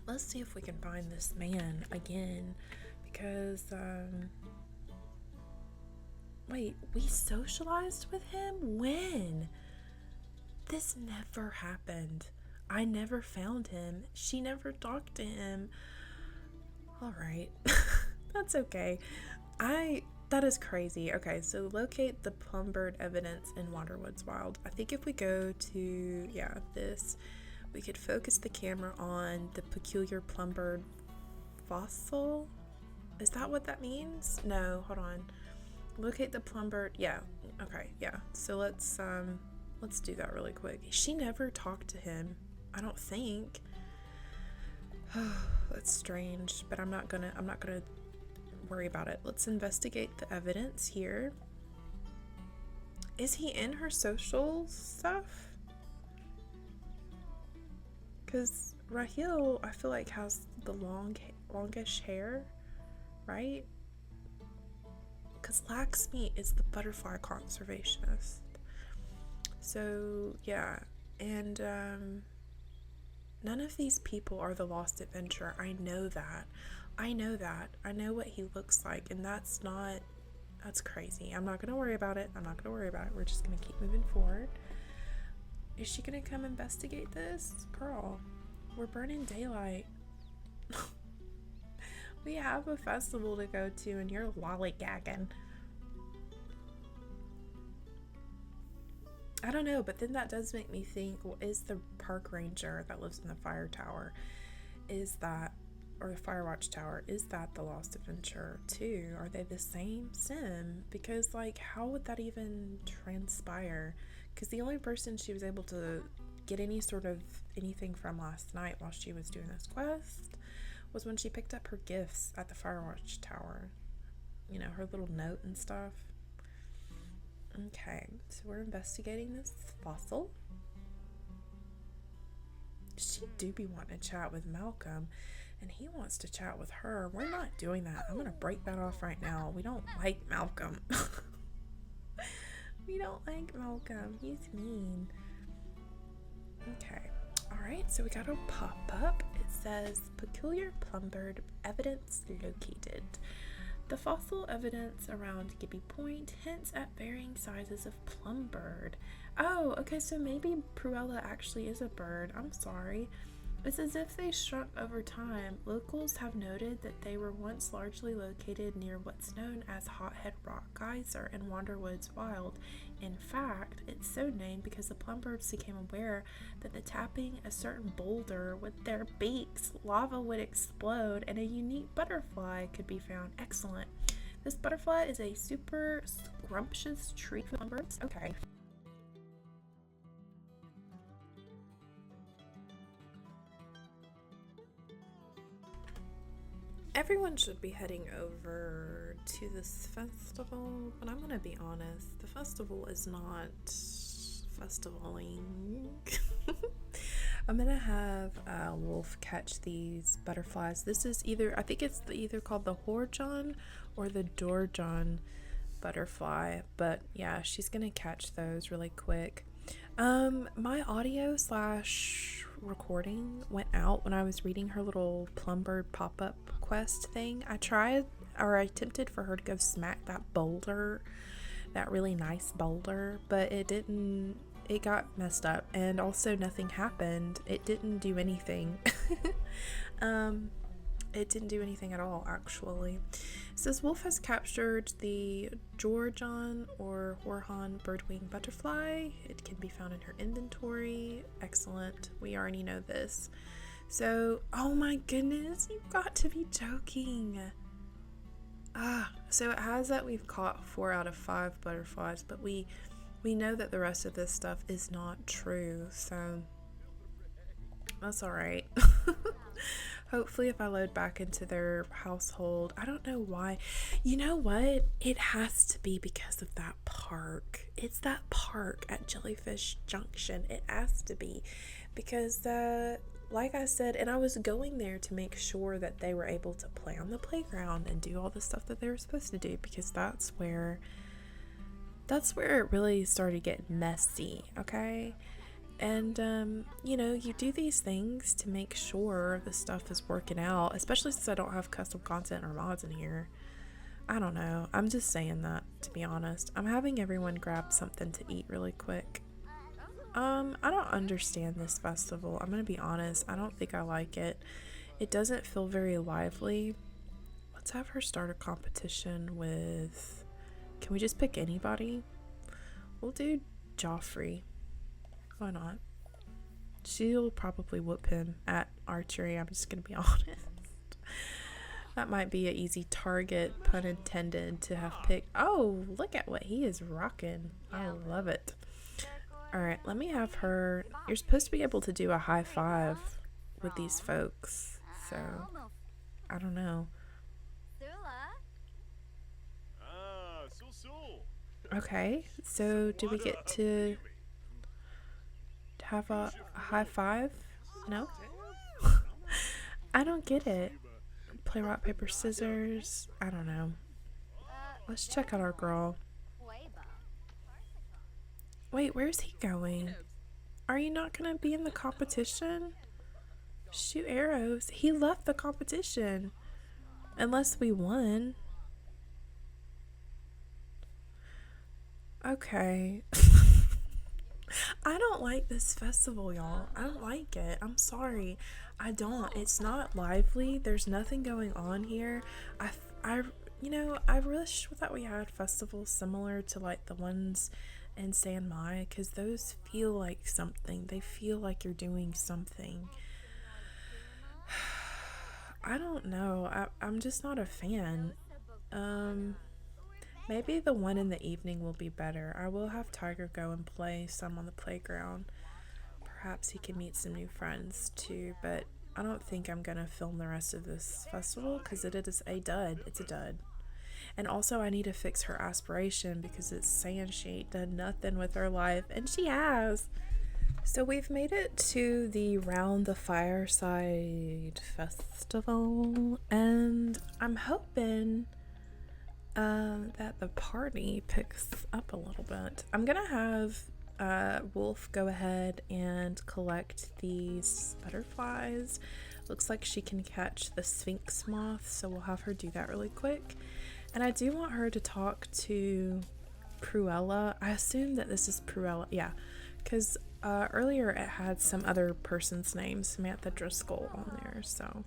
let's see if we can find this man again, because wait, we socialized with him? When? This never happened. I never found him. She never talked to him. Alright. That's okay. That is crazy. Okay, so locate the plumbird evidence in Waterwoods Wild. I think if we go to, this, we could focus the camera on the peculiar plumbird fossil. Is that what that means? No, hold on. Locate the plumbird. Yeah. Okay. Yeah. So let's do that really quick. She never talked to him, I don't think. That's strange, but I'm not gonna worry about it. Let's investigate the evidence here. Is he in her social stuff? Because Rahil, I feel like, has the longish hair, right? Because Laxmi is the butterfly conservationist. So yeah, and none of these people are the lost adventurer. I know that. I know what he looks like, and that's crazy. I'm not gonna worry about it. We're just gonna keep moving forward. Is she gonna come investigate this? Girl, we're burning daylight. We have a festival to go to and you're lollygagging. I don't know, but then that does make me think, well, is the park ranger that lives in the fire tower, is that, or the fire watch tower, is that the Lost Adventure too? Are they the same sim? Because, like, how would that even transpire? Because the only person she was able to get any sort of anything from last night while she was doing this quest was when she picked up her gifts at the fire watch tower. You know, her little note and stuff. Okay, so we're investigating this fossil. She do be wanting to chat with Malcolm, and he wants to chat with her. We're not doing that. I'm gonna break that off right now. We don't like Malcolm. We don't like Malcolm. He's mean. Okay. Alright, so we got a pop-up. It says, peculiar plumbird evidence located. The fossil evidence around Gibby Point hints at varying sizes of plumbird. Oh, okay, so maybe Pruella actually is a bird. I'm sorry. It's as if they shrunk over time. Locals have noted that they were once largely located near what's known as Hothead Rock Geyser in Wanderwoods Wild. In fact, it's so named because the plumbirds became aware that the tapping a certain boulder with their beaks, lava would explode and a unique butterfly could be found. Excellent. This butterfly is a super scrumptious treat for plumbirds. Okay. Everyone should be heading over to this festival, but I'm gonna be honest, the festival is not festivaling. I'm gonna have Wolf catch these butterflies. This is either, I think it's either called the Horjon or the Dorjon butterfly, but yeah, she's gonna catch those really quick. My audio slash recording went out when I was reading her little plumbird pop-up quest thing. I attempted for her to go smack that boulder, that really nice boulder, but it didn't. It got messed up, and also nothing happened. It didn't do anything. It didn't do anything at all, actually. It says Wolf has captured the Georgian or Horhon birdwing butterfly. It can be found in her inventory. Excellent. We already know this. So, oh my goodness, you've got to be joking. So it has that we've caught 4 out of 5 butterflies, but we know that the rest of this stuff is not true, so that's alright. Hopefully if I load back into their household, I don't know why. You know what? It has to be because of that park. It's that park at Jellyfish Junction. It has to be because, like I said, and I was going there to make sure that they were able to play on the playground and do all the stuff that they were supposed to do, because that's where it really started getting messy, okay? And, you know, you do these things to make sure the stuff is working out, especially since I don't have custom content or mods in here. I don't know. I'm just saying that, to be honest. I'm having everyone grab something to eat really quick. I don't understand this festival. I'm gonna be honest. I don't think I like it. It doesn't feel very lively. Let's have her start a competition with... Can we just pick anybody? We'll do Joffrey. Why not? She'll probably whoop him at archery. I'm just gonna be honest. That might be an easy target, pun intended, to have picked. Oh, look at what he is rocking. I love it. Alright, let me have her. You're supposed to be able to do a high five with these folks, so I don't know. Okay, so do we get to have a high five? No? I don't get it. Play rock, paper, scissors. I don't know. Let's check out our girl. Wait, where's he going? Are you not gonna be in the competition? Shoot arrows. He left the competition. Unless we won. Okay. I don't like this festival, y'all. I don't like it. I'm sorry. I don't. It's not lively. There's nothing going on here. I, I wish that we had festivals similar to like the ones in San Mai, because those feel like something. They feel like you're doing something. I don't know. I'm just not a fan. Um, Maybe the one in the evening will be better. I will have Tiger go and play some on the playground. Perhaps he can meet some new friends too, but I don't think I'm gonna film the rest of this festival because it is a dud. It's a dud. And also, I need to fix her aspiration because it's saying she ain't done nothing with her life, and she has. So we've made it to the Round the Fireside Festival, and I'm hoping that the party picks up a little bit. I'm gonna have Wolf go ahead and collect these butterflies. Looks like she can catch the Sphinx moth, so we'll have her do that really quick. And I do want her to talk to Pruella. I assume that this is Pruella, yeah, because earlier it had some other person's name, Samantha Driscoll, on there, so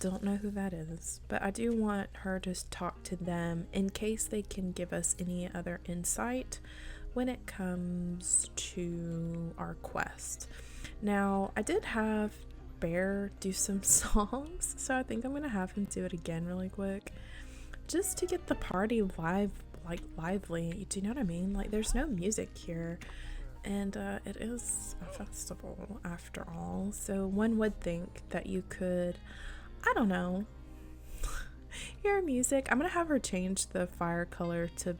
don't know who that is, but I do want her to talk to them in case they can give us any other insight when it comes to our quest. Now, I did have Bear do some songs, so I think I'm gonna have him do it again really quick, just to get the party lively. Do you know what I mean? Like, there's no music here, and it is a festival after all, so one would think that you could, I don't know, hear music. I'm gonna have her change the fire color to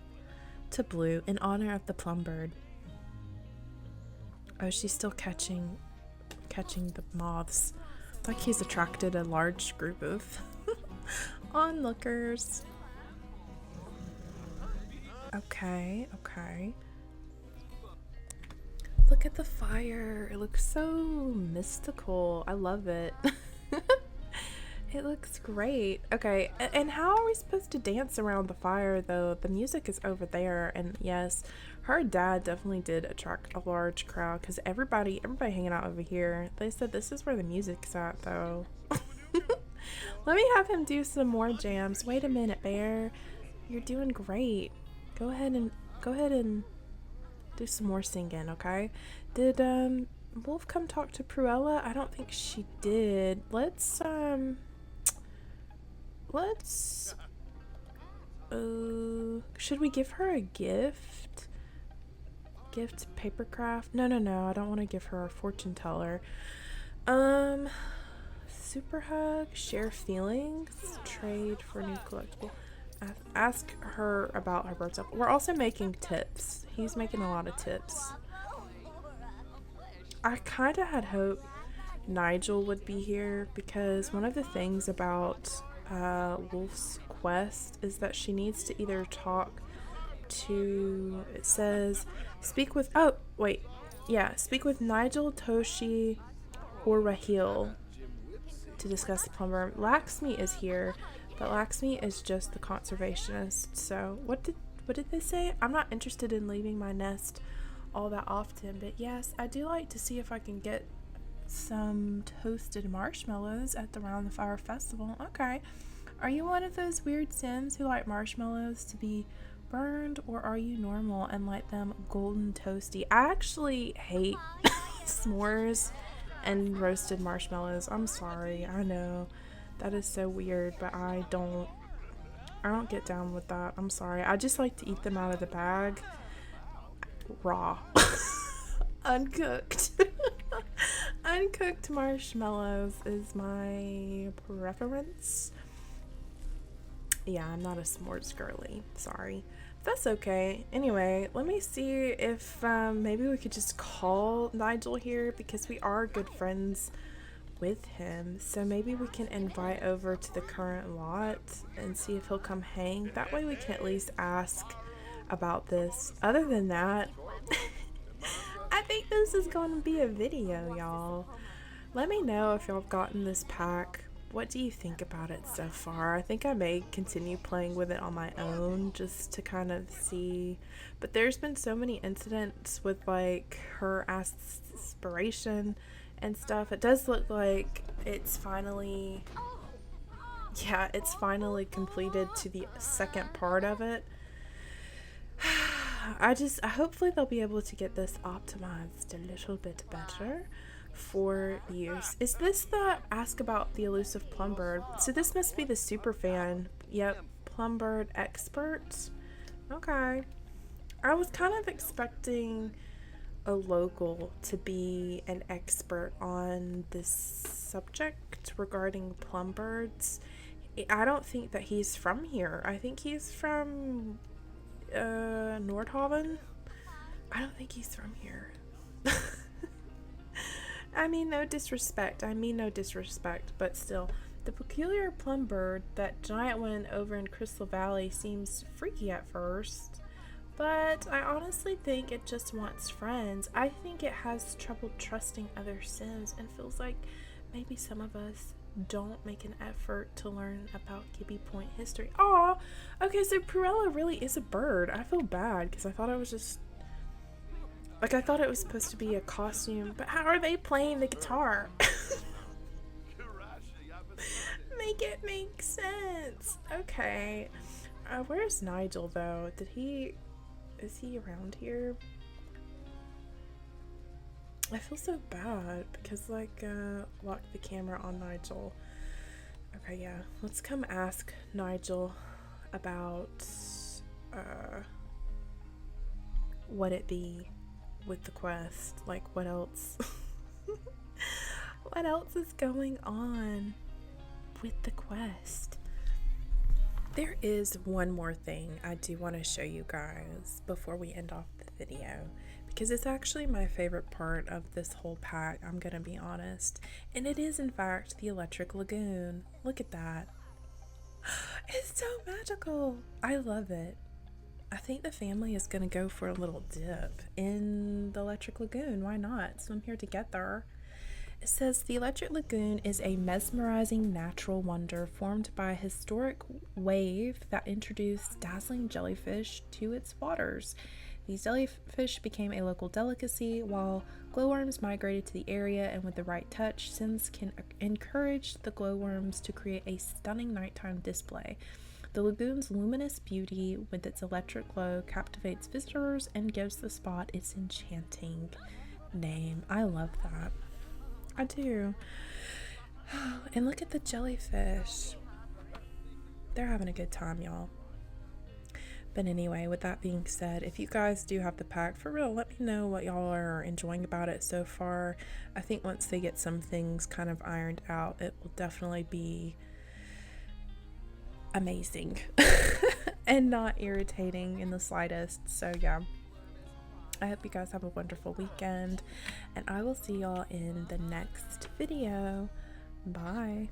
blue in honor of the plum bird. Oh, she's still catching the moths. Like he's attracted a large group of onlookers. Okay. Look at the fire. It looks so mystical. I love it. It looks great. Okay, and how are we supposed to dance around the fire though? The music is over there, and yes, her dad definitely did attract a large crowd because everybody hanging out over here. They said this is where the music's at though. Let me have him do some more jams. Wait a minute, Bear. You're doing great. Go ahead and do some more singing, okay? Did Wolf come talk to Pruella? I don't think she did. Let's should we give her a gift? Gift papercraft? No, I don't want to give her a fortune teller. Super hug, share feelings, trade for new collectible. Ask her about her bird stuff. We're also making tips. He's making a lot of tips. I kind of had hope Nigel would be here because one of the things about Wolf's quest is that she needs to either talk to, it says, speak with Nigel, Toshi, or Rahil to discuss the plumber. Laxmi is here, but Laxmi is just the conservationist. So what did they say? I'm not interested in leaving my nest all that often, but yes, I do like to see if I can get some toasted marshmallows at the Round the Fire Festival. Okay. Are you one of those weird Sims who like marshmallows to be burned, or are you normal and like them golden toasty? I actually hate s'mores and roasted marshmallows. I'm sorry. I know that is so weird, but I don't get down with that. I'm sorry. I just like to eat them out of the bag raw. Uncooked. Uncooked marshmallows is my preference. Yeah, I'm not a s'mores girly. Sorry. That's okay. Anyway, let me see if maybe we could just call Nigel here because we are good friends with him. So maybe we can invite over to the current lot and see if he'll come hang. That way we can at least ask about this. Other than that, I think this is going to be a video, y'all. Let me know if y'all have gotten this pack what do you think about it so far? I think I may continue playing with it on my own just to kind of see. But there's been so many incidents with like her aspiration and stuff. It does look like it's finally, yeah, it's finally completed to the second part of it. Hopefully they'll be able to get this optimized a little bit better for use. Is this the ask about the elusive plumbird? So this must be the super fan. Yep, plumbird expert. Okay. I was kind of expecting a local to be an expert on this subject regarding plumbirds. I don't think that he's from here. I think he's from Nordhaven. I don't think he's from here. I mean no disrespect, but still, the peculiar plumbird, that giant one over in Crystal Valley, seems freaky at first, but I honestly think it just wants friends. I think it has trouble trusting other Sims and feels like maybe some of us don't make an effort to learn about Gibby Point history. Aw, okay, so Pruella really is a bird. I feel bad because I thought it was just like, I thought it was supposed to be a costume, but how are they playing the guitar? Make it make sense. Okay. Where's Nigel though? Is he around here? I feel so bad because like, lock the camera on Nigel. Okay, yeah. Let's come ask Nigel about, what it be with the quest. Like, what else? What else is going on with the quest? There is one more thing I do want to show you guys before we end off the video, because it's actually my favorite part of this whole pack, I'm gonna be honest, and it is in fact the Electric Lagoon. Look at that. It's so magical. I love it. I think the family is gonna go for a little dip in the Electric Lagoon. Why not? Swim here together. It says the Electric Lagoon is a mesmerizing natural wonder formed by a historic wave that introduced dazzling jellyfish to its waters. These jellyfish became a local delicacy, while glowworms migrated to the area, and with the right touch, Sims can encourage the glowworms to create a stunning nighttime display. The lagoon's luminous beauty with its electric glow captivates visitors and gives the spot its enchanting name. I love that. I do. And look at the jellyfish. They're having a good time, y'all. But anyway, with that being said, if you guys do have the pack, for real, let me know what y'all are enjoying about it so far. I think once they get some things kind of ironed out, it will definitely be amazing and not irritating in the slightest. So yeah, I hope you guys have a wonderful weekend, and I will see y'all in the next video. Bye.